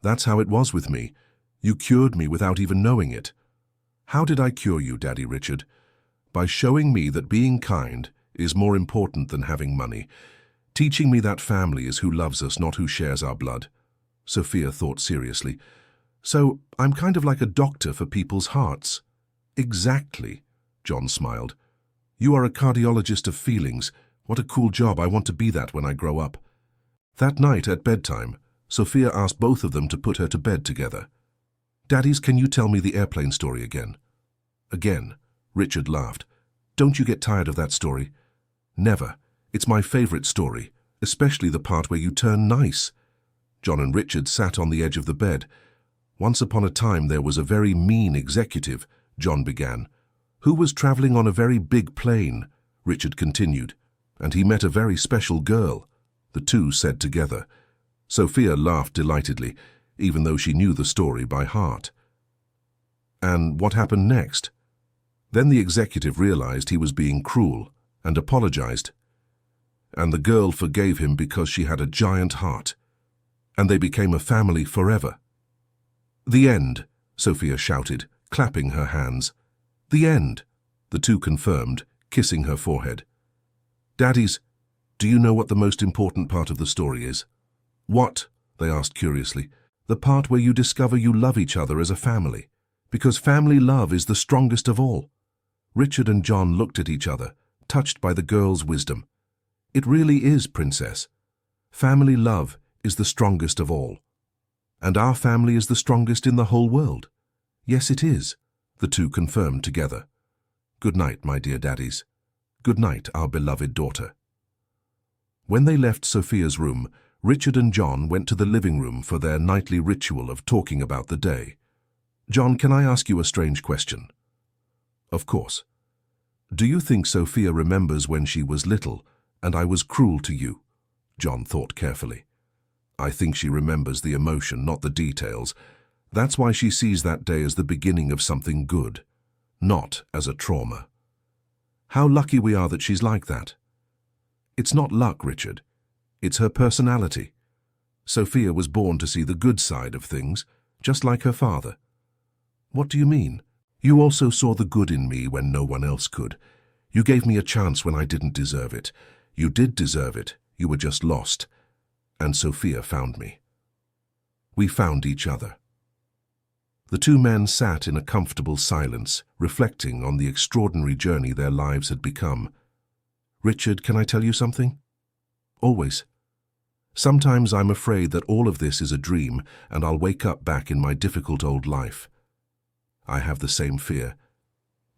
[SPEAKER 1] That's how it was with me. You cured me without even knowing it. How did I cure you, Daddy Richard? By showing me that being kind is more important than having money, teaching me that family is who loves us, not who shares our blood. Sophia thought seriously. So I'm kind of like a doctor for people's hearts. Exactly, John smiled. You are a cardiologist of feelings. What a cool job. I want to be that when I grow up. That night at bedtime, Sophia asked both of them to put her to bed together. Daddies, can you tell me the airplane story again? Again, Richard laughed. Don't you get tired of that story? Never. It's my favorite story, especially the part where you turn nice. John and Richard sat on the edge of the bed. Once upon a time there was a very mean executive, John began, who was traveling on a very big plane, Richard continued, and he met a very special girl, the two said together. Sophia laughed delightedly, even though she knew the story by heart. And what happened next? Then the executive realized he was being cruel and apologized. And the girl forgave him because she had a giant heart. And they became a family forever. The end, Sophia shouted, clapping her hands. The end, the two confirmed, kissing her forehead. Daddies, do you know what the most important part of the story is? What? They asked curiously. The part where you discover you love each other as a family. Because family love is the strongest of all. Richard and John looked at each other, touched by the girl's wisdom. It really is, Princess. Family love is the strongest of all. And our family is the strongest in the whole world. Yes, it is, the two confirmed together. Good night, my dear daddies. Good night, our beloved daughter. When they left Sophia's room, Richard and John went to the living room for their nightly ritual of talking about the day. John, can I ask you a strange question? Of course. Do you think Sophia remembers when she was little and I was cruel to you? John thought carefully. I think she remembers the emotion, not the details. That's why she sees that day as the beginning of something good, not as a trauma. How lucky we are that she's like that. It's not luck, Richard. It's her personality. Sophia was born to see the good side of things, just like her father. What do you mean? You also saw the good in me when no one else could. You gave me a chance when I didn't deserve it. You did deserve it. You were just lost. And Sophia found me. We found each other. The two men sat in a comfortable silence, reflecting on the extraordinary journey their lives had become. Richard, can I tell you something? Always. Sometimes I'm afraid that all of this is a dream and I'll wake up back in my difficult old life. I have the same fear.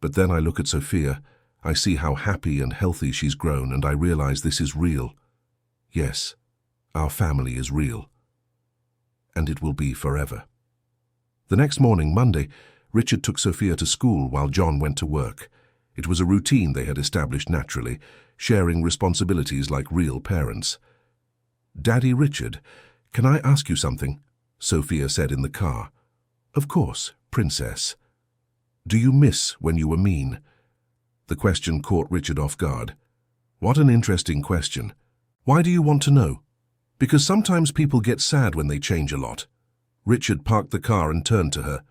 [SPEAKER 1] But then I look at Sophia, I see how happy and healthy she's grown, and I realize this is real. Yes, our family is real. And it will be forever. The next morning, Monday, Richard took Sophia to school while John went to work. It was a routine they had established naturally, sharing responsibilities like real parents. Daddy Richard, can I ask you something? Sophia said in the car. Of course, Princess. Do you miss when you were mean? The question caught Richard off guard. What an interesting question. Why do you want to know? Because sometimes people get sad when they change a lot. Richard parked the car and turned to her.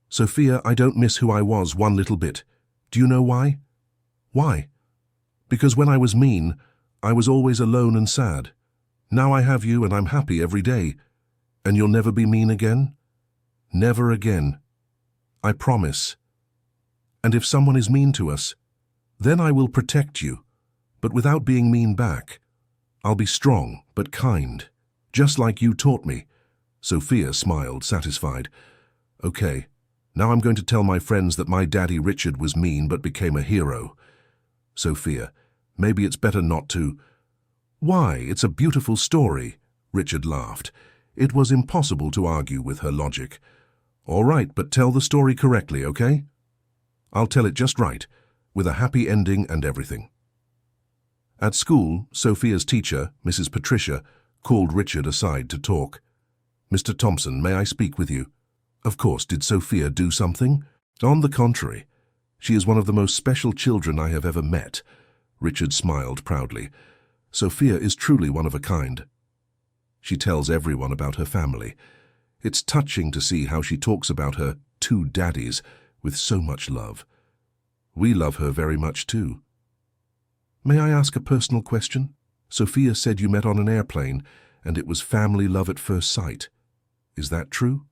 [SPEAKER 1] Sophia, I don't miss who I was one little bit. Do you know why? Why? Because when I was mean, I was always alone and sad. Now I have you and I'm happy every day. And you'll never be mean again? Never again. I promise. And if someone is mean to us, then I will protect you, but without being mean back. I'll be strong, but kind, just like you taught me. Sophia smiled, satisfied. Okay, now I'm going to tell my friends that my daddy Richard was mean but became a hero. Sophia, maybe it's better not to. Why, it's a beautiful story, Richard laughed. It was impossible to argue with her logic. All right, but tell the story correctly, okay? I'll tell it just right, with a happy ending and everything. At school, Sophia's teacher, Mrs. Patricia, called Richard aside to talk. "Mr. Thompson, may I speak with you?" Of course, did Sophia do something? On the contrary, she is one of the most special children I have ever met. Richard smiled proudly. Sophia is truly one of a kind. She tells everyone about her family. It's touching to see how she talks about her 2 daddies with so much love. We love her very much too. May I ask a personal question? Sophia said you met on an airplane and it was family love at first sight. Is that true?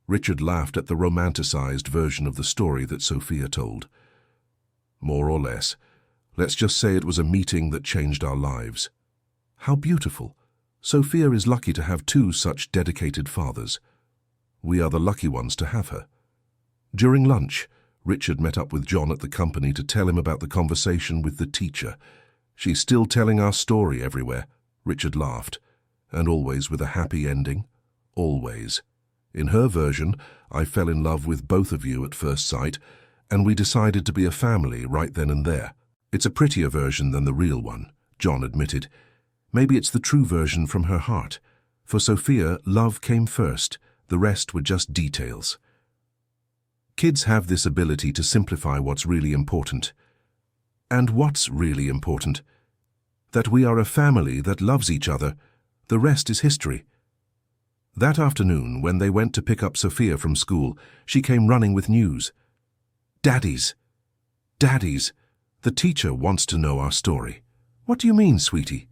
[SPEAKER 1] Richard laughed at the romanticized version of the story that Sophia told. More or less. Let's just say it was a meeting that changed our lives. How beautiful. Sophia is lucky to have 2 such dedicated fathers. We are the lucky ones to have her. During lunch, Richard met up with John at the company to tell him about the conversation with the teacher. She's still telling our story everywhere. Richard laughed. And always with a happy ending. Always. In her version, I fell in love with both of you at first sight, and we decided to be a family right then and there. It's a prettier version than the real one, John admitted. Maybe it's the true version from her heart. For Sophia, love came first. The rest were just details. Kids have this ability to simplify what's really important. And what's really important? That we are a family that loves each other. The rest is history. That afternoon, when they went to pick up Sophia from school, she came running with news. Daddies! Daddies! The teacher wants to know our story. What do you mean, sweetie?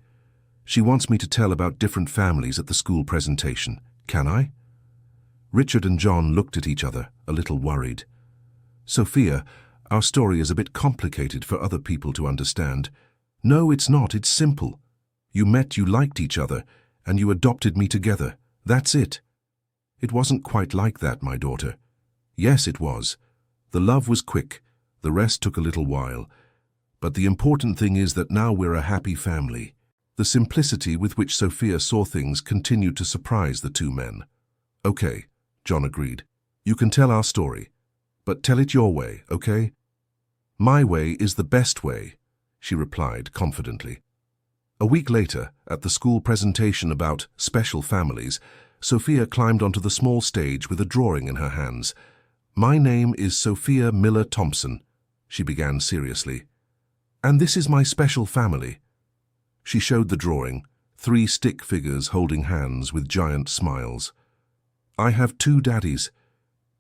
[SPEAKER 1] She wants me to tell about different families at the school presentation. Can I? Richard and John looked at each other, a little worried. Sophia, our story is a bit complicated for other people to understand. No, it's not. It's simple. You met, you liked each other, and you adopted me together. That's it. It wasn't quite like that, my daughter. Yes, it was. The love was quick. The rest took a little while. But the important thing is that now we're a happy family. The simplicity with which Sophia saw things continued to surprise the 2 men. Okay, John agreed. You can tell our story, but tell it your way, okay? My way is the best way, she replied confidently. A week later, at the school presentation about special families, Sophia climbed onto the small stage with a drawing in her hands. My name is Sophia Miller Thompson, she began seriously. And this is my special family. She showed the drawing, 3 stick figures holding hands with giant smiles. I have 2 daddies,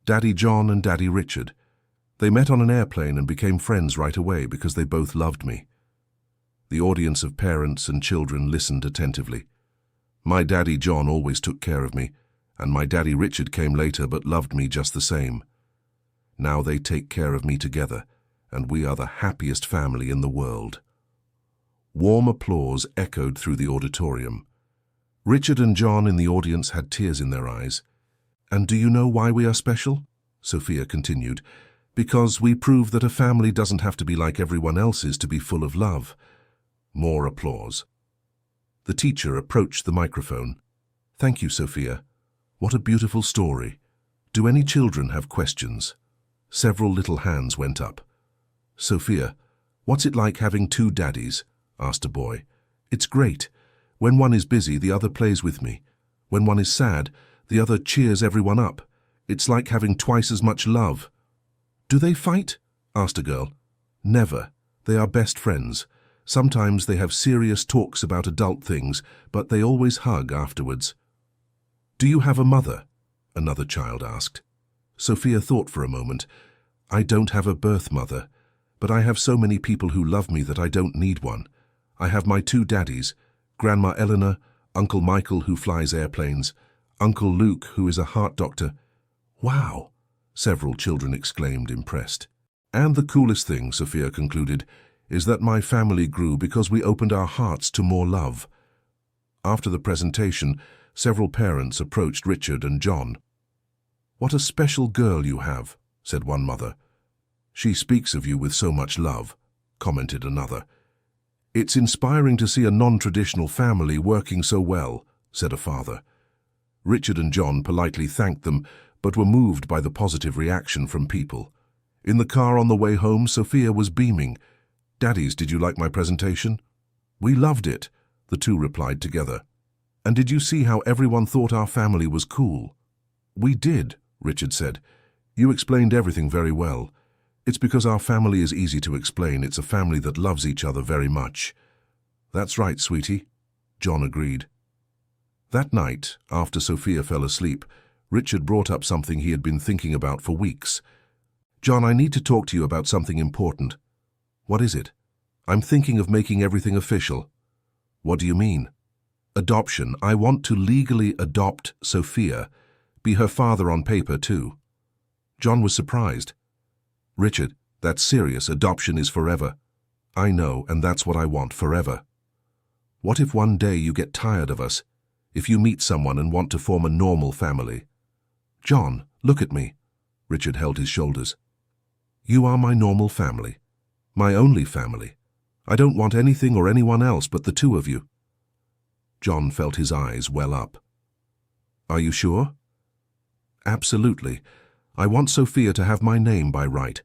[SPEAKER 1] Daddy John and Daddy Richard. They met on an airplane and became friends right away because they both loved me. The audience of parents and children listened attentively. My Daddy John always took care of me, and my Daddy Richard came later but loved me just the same. Now they take care of me together, and we are the happiest family in the world. Warm applause echoed through the auditorium. Richard and John in the audience had tears in their eyes. And do you know why we are special? Sophia continued. Because we prove that a family doesn't have to be like everyone else's to be full of love. More applause. The teacher approached the microphone. Thank you, Sophia. What a beautiful story. Do any children have questions? Several little hands went up. Sophia, what's it like having 2 daddies? Asked a boy. It's great. When one is busy, the other plays with me. When one is sad, the other cheers everyone up. It's like having twice as much love. Do they fight? Asked a girl. Never. They are best friends. Sometimes they have serious talks about adult things, but they always hug afterwards. Do you have a mother? Another child asked. Sophia thought for a moment. I don't have a birth mother, but I have so many people who love me that I don't need one. I have my 2 daddies, Grandma Eleanor, Uncle Michael who flies airplanes, Uncle Luke who is a heart doctor. Wow, several children exclaimed, impressed. And the coolest thing, Sophia concluded, is that my family grew because we opened our hearts to more love. After the presentation, several parents approached Richard and John. What a special girl you have, said one mother. She speaks of you with so much love, commented another. It's inspiring to see a non-traditional family working so well, said a father. Richard and John politely thanked them, but were moved by the positive reaction from people. In the car on the way home, Sophia was beaming. "Daddies, did you like my presentation?" "We loved it," the two replied together. "And did you see how everyone thought our family was cool?" "We did," Richard said. "You explained everything very well. It's because our family is easy to explain. It's a family that loves each other very much." "That's right, sweetie," John agreed. That night, after Sophia fell asleep, Richard brought up something he had been thinking about for weeks. "John, I need to talk to you about something important." "What is it?" "I'm thinking of making everything official." "What do you mean?" "Adoption. I want to legally adopt Sophia. Be her father on paper, too." John was surprised. "Richard, that's serious. Adoption is forever." "I know, and that's what I want, forever." "What if one day you get tired of us? If you meet someone and want to form a normal family?" "John, look at me." Richard held his shoulders. "You are my normal family. My only family. I don't want anything or anyone else but the two of you." John felt his eyes well up. "Are you sure?" "Absolutely. I want Sophia to have my name by right.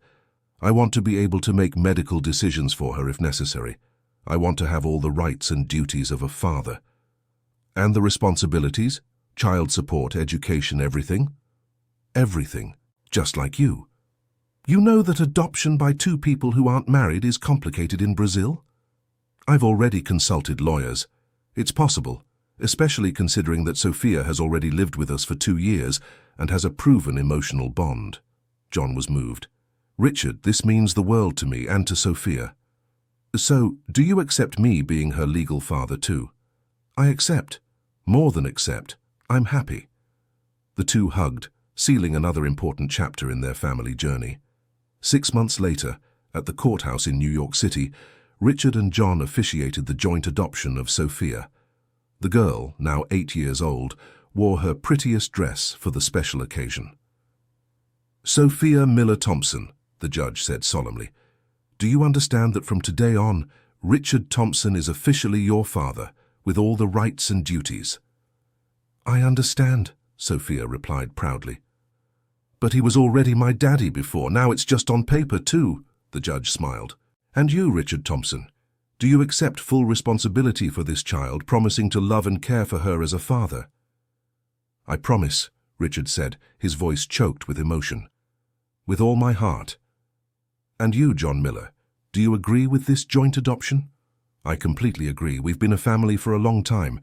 [SPEAKER 1] I want to be able to make medical decisions for her if necessary. I want to have all the rights and duties of a father." "And the responsibilities? Child support, education, everything?" "Everything, just like you. You know that adoption by two people who aren't married is complicated in Brazil? I've already consulted lawyers. It's possible, especially considering that Sophia has already lived with us for 2 years and has a proven emotional bond." John was moved. "Richard, this means the world to me and to Sophia. So, do you accept me being her legal father too?" "I accept. More than accept. I'm happy." The two hugged, sealing another important chapter in their family journey. 6 months later, at the courthouse in New York City, Richard and John officiated the joint adoption of Sophia. The girl, now 8 years old, wore her prettiest dress for the special occasion. "Sophia Miller Thompson," the judge said solemnly, "do you understand that from today on, Richard Thompson is officially your father, with all the rights and duties?" "I understand," Sophia replied proudly. "But he was already my daddy before. Now it's just on paper too," the judge smiled. "And you, Richard Thompson, do you accept full responsibility for this child, promising to love and care for her as a father?" "I promise," Richard said, his voice choked with emotion. "With all my heart." "And you, John Miller, do you agree with this joint adoption?" "I completely agree. We've been a family for a long time.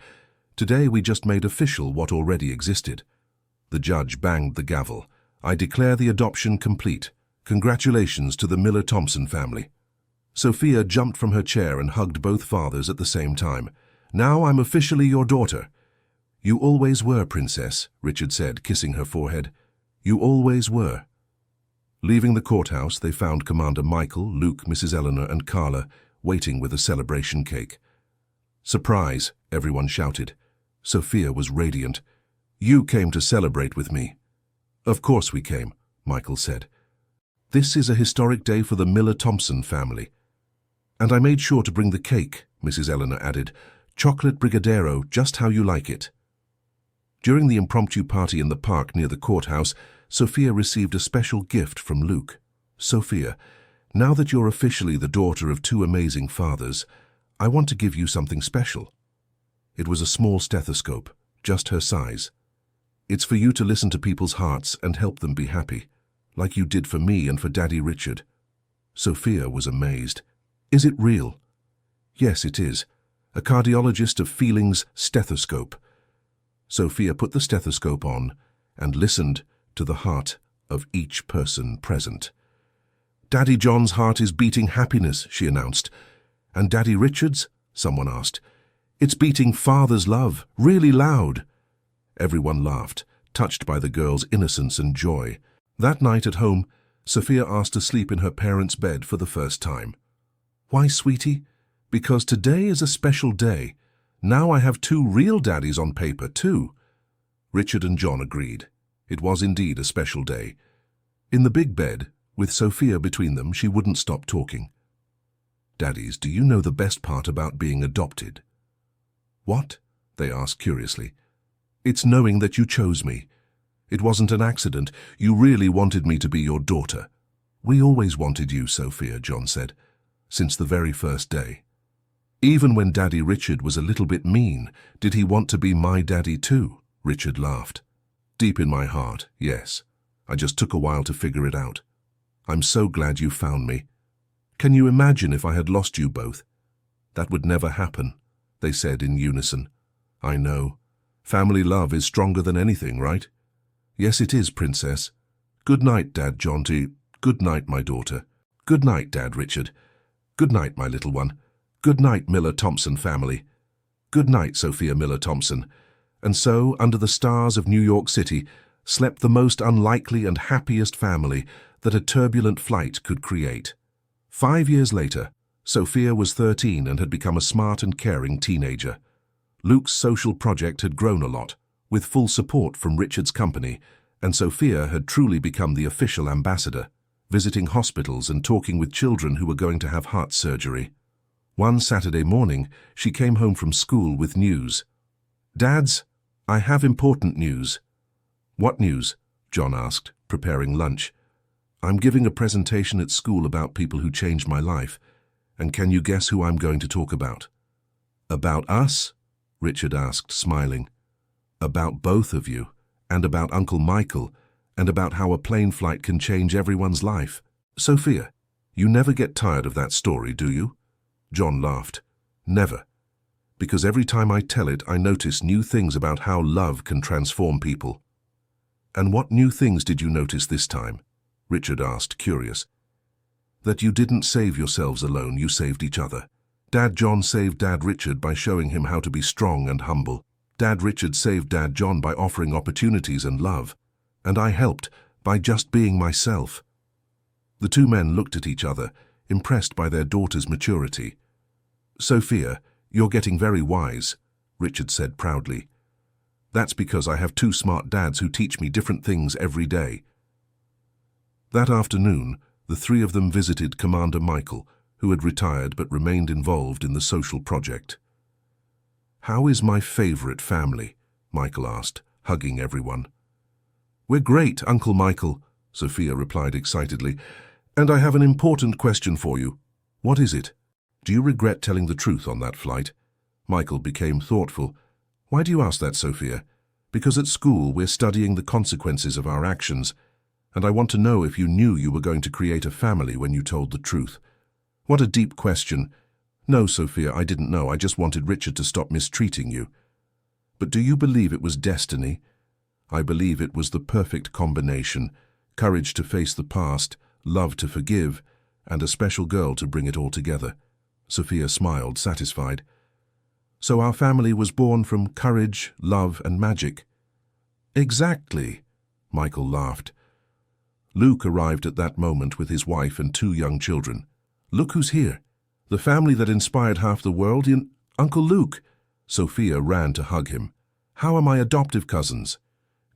[SPEAKER 1] Today we just made official what already existed." The judge banged the gavel. "I declare the adoption complete. Congratulations to the Miller-Thompson family." Sophia jumped from her chair and hugged both fathers at the same time. "Now I'm officially your daughter." "You always were, Princess," Richard said, kissing her forehead. "You always were." Leaving the courthouse, they found Commander Michael, Luke, Mrs. Eleanor, and Carla waiting with a celebration cake. "Surprise!" everyone shouted. Sophia was radiant. "You came to celebrate with me." "Of course we came," Michael said. "This is a historic day for the Miller-Thompson family." "And I made sure to bring the cake," Mrs. Eleanor added. "Chocolate brigadeiro, just how you like it." During the impromptu party in the park near the courthouse, Sophia received a special gift from Luke. "Sophia, now that you're officially the daughter of two amazing fathers, I want to give you something special." It was a small stethoscope, just her size. "It's for you to listen to people's hearts and help them be happy, like you did for me and for Daddy Richard." Sophia was amazed. "Is it real?" "Yes, it is. A cardiologist of feelings stethoscope." Sophia put the stethoscope on and listened to the heart of each person present. "Daddy John's heart is beating happiness," she announced. "And Daddy Richard's?" someone asked. "It's beating father's love, really loud." Everyone laughed, touched by the girl's innocence and joy. That night at home, Sophia asked to sleep in her parents' bed for the first time. "Why, sweetie? Because today is a special day. Now I have two real daddies on paper, too." Richard and John agreed. It was indeed a special day. In the big bed, with Sophia between them, she wouldn't stop talking. "Daddies, do you know the best part about being adopted?" "What?" they asked curiously. "It's knowing that you chose me. It wasn't an accident. You really wanted me to be your daughter. We always wanted you, Sophia, John said, since the very first day. Even when Daddy Richard was a little bit mean, did he want to be my daddy too? Richard laughed. Deep in my heart, yes. I just took a while to figure it out. I'm so glad you found me. Can you imagine if I had lost you both? That would never happen, they said in unison. I know. Family love is stronger than anything, right? Yes, it is, Princess. Good night, Dad Jonty. Good night, my daughter. Good night, Dad Richard. Good night, my little one. Good night, Miller Thompson family. Good night, Sophia Miller Thompson. And so, under the stars of New York City, slept the most unlikely and happiest family that a turbulent flight could create. 5 years later, Sophia was 13 and had become a smart and caring teenager. Luke's social project had grown a lot, with full support from Richard's company, and Sophia had truly become the official ambassador, visiting hospitals and talking with children who were going to have heart surgery. One Saturday morning, she came home from school with news. Dads, I have important news. What news? John asked, preparing lunch. I'm giving a presentation at school about people who changed my life, and can you guess who I'm going to talk about? About us? Richard asked, smiling. About both of you, and about Uncle Michael, and about how a plane flight can change everyone's life. Sophia, you never get tired of that story, do you? John laughed. Never. Because every time I tell it, I notice new things about how love can transform people. And what new things did you notice this time? Richard asked, curious. That you didn't save yourselves alone, you saved each other. Dad John saved Dad Richard by showing him how to be strong and humble. Dad Richard saved Dad John by offering opportunities and love. And I helped by just being myself. The two men looked at each other, impressed by their daughter's maturity. Sophia, you're getting very wise, Richard said proudly. That's because I have two smart dads who teach me different things every day. That afternoon, the three of them visited Commander Michael, who had retired but remained involved in the social project. How is my favorite family? Michael asked, hugging everyone. We're great, Uncle Michael, Sophia replied excitedly. And I have an important question for you. What is it? Do you regret telling the truth on that flight? Michael became thoughtful. Why do you ask that, Sophia? Because at school we're studying the consequences of our actions, and I want to know if you knew you were going to create a family when you told the truth. What a deep question. No, Sophia, I didn't know. I just wanted Richard to stop mistreating you. But do you believe it was destiny? I believe it was the perfect combination. Courage to face the past, love to forgive, and a special girl to bring it all together. Sophia smiled, satisfied. So our family was born from courage, love, and magic. Exactly, Michael laughed. Luke arrived at that moment with his wife and 2 young children. Look who's here. The family that inspired half the world in Uncle Luke. Sophia ran to hug him. How are my adoptive cousins?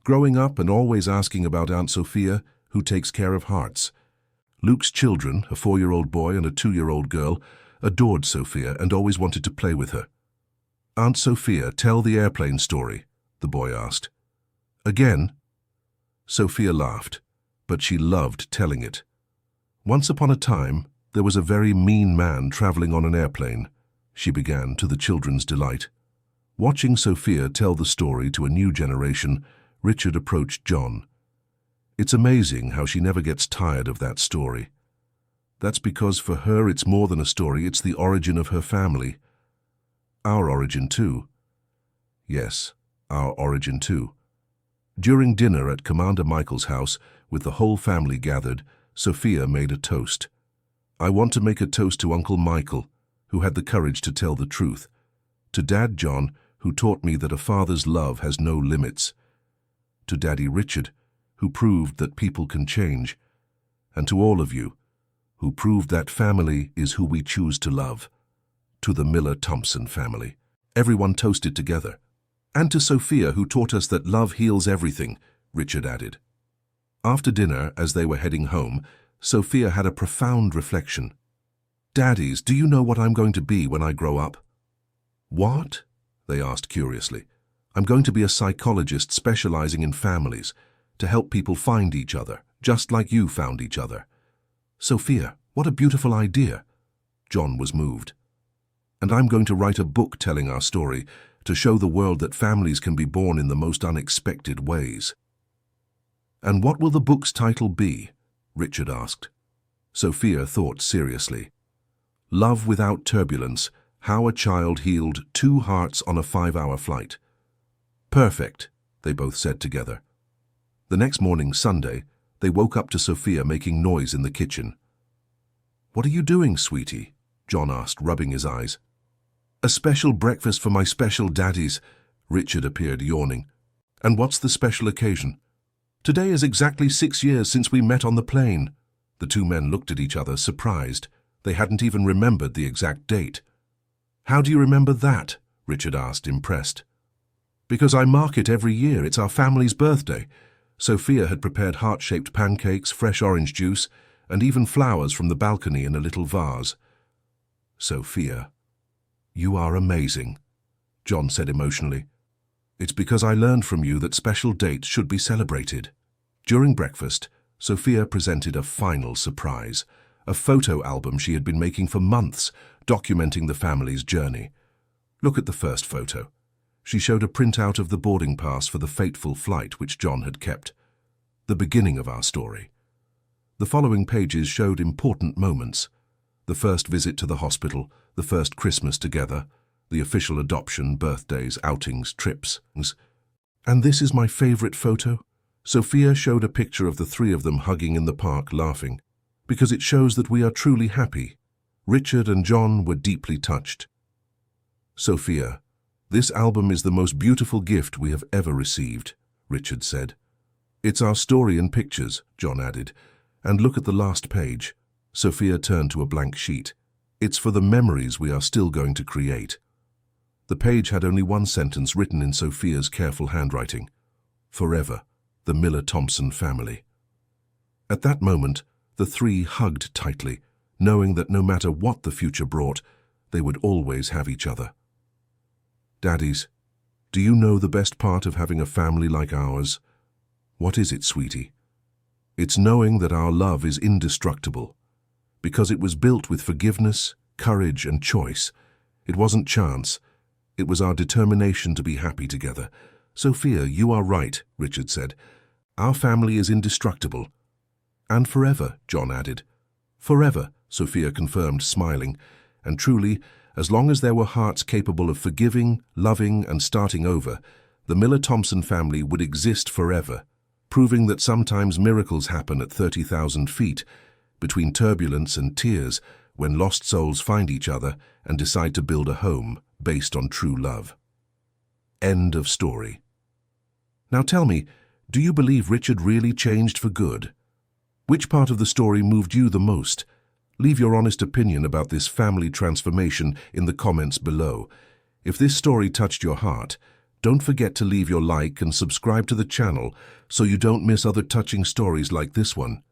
[SPEAKER 1] Growing up and always asking about Aunt Sophia, who takes care of hearts. Luke's children, a 4-year-old boy and a 2-year-old girl, adored Sophia and always wanted to play with her. Aunt Sophia, tell the airplane story, the boy asked. Again? Sophia laughed, but she loved telling it. Once upon a time, there was a very mean man traveling on an airplane, she began to the children's delight. Watching Sophia tell the story to a new generation, Richard approached John. It's amazing how she never gets tired of that story. That's because for her it's more than a story, it's the origin of her family. Our origin too. Yes, our origin too. During dinner at Commander Michael's house, with the whole family gathered, Sophia made a toast. I want to make a toast to Uncle Michael, who had the courage to tell the truth, to Dad John, who taught me that a father's love has no limits, to Daddy Richard, who proved that people can change, and to all of you, who proved that family is who we choose to love, to the Miller Thompson family. Everyone toasted together. And to Sophia, who taught us that love heals everything, Richard added. After dinner, as they were heading home, Sophia had a profound reflection. Daddies, do you know what I'm going to be when I grow up? What? They asked curiously. I'm going to be a psychologist specializing in families. to help people find each other, just like you found each other. Sophia, what a beautiful idea. John was moved. And I'm going to write a book telling our story to show the world that families can be born in the most unexpected ways. And what will the book's title be? Richard asked. Sophia thought seriously. Love Without Turbulence, How a Child Healed 2 Hearts on a 5-hour Flight. Perfect, they both said together. The next morning, Sunday, they woke up to Sophia making noise in the kitchen. What are you doing, sweetie? John asked, rubbing his eyes. A special breakfast for my special daddies. Richard appeared, yawning. And what's the special occasion? Today is exactly 6 years since we met on the plane. The two men looked at each other, surprised. They hadn't even remembered the exact date. How do you remember that? Richard asked, impressed. Because I mark it every year. It's our family's birthday. Sophia had prepared heart-shaped pancakes, fresh orange juice, and even flowers from the balcony in a little vase. Sophia, you are amazing, John said emotionally. It's because I learned from you that special dates should be celebrated. During breakfast, Sophia presented a final surprise, a photo album she had been making for months, documenting the family's journey. Look at the first photo. She showed a printout of the boarding pass for the fateful flight which John had kept, the beginning of our story. The following pages showed important moments: the first visit to the hospital, the first Christmas together, the official adoption, birthdays, outings, trips. And this is my favorite photo. Sophia showed a picture of the 3 of them hugging in the park, laughing, because it shows that we are truly happy. Richard and John were deeply touched. Sophia, this album is the most beautiful gift we have ever received, Richard said. It's our story in pictures, John added. And look at the last page. Sophia turned to a blank sheet. It's for the memories we are still going to create. The page had only one sentence written in Sophia's careful handwriting. Forever, the Miller-Thompson family. At that moment, the 3 hugged tightly, knowing that no matter what the future brought, they would always have each other. Daddies, do you know the best part of having a family like ours? What is it, sweetie? It's knowing that our love is indestructible. Because it was built with forgiveness, courage, and choice. It wasn't chance. It was our determination to be happy together. Sophia, you are right, Richard said. Our family is indestructible. And forever, John added. Forever, Sophia confirmed, smiling. And truly, as long as there were hearts capable of forgiving, loving, and starting over, the Miller-Thompson family would exist forever, proving that sometimes miracles happen at 30,000 feet, between turbulence and tears, when lost souls find each other and decide to build a home based on true love. End of story. Now tell me, do you believe Richard really changed for good? Which part of the story moved you the most? Leave your honest opinion about this family transformation in the comments below. If this story touched your heart, don't forget to leave your like and subscribe to the channel so you don't miss other touching stories like this one.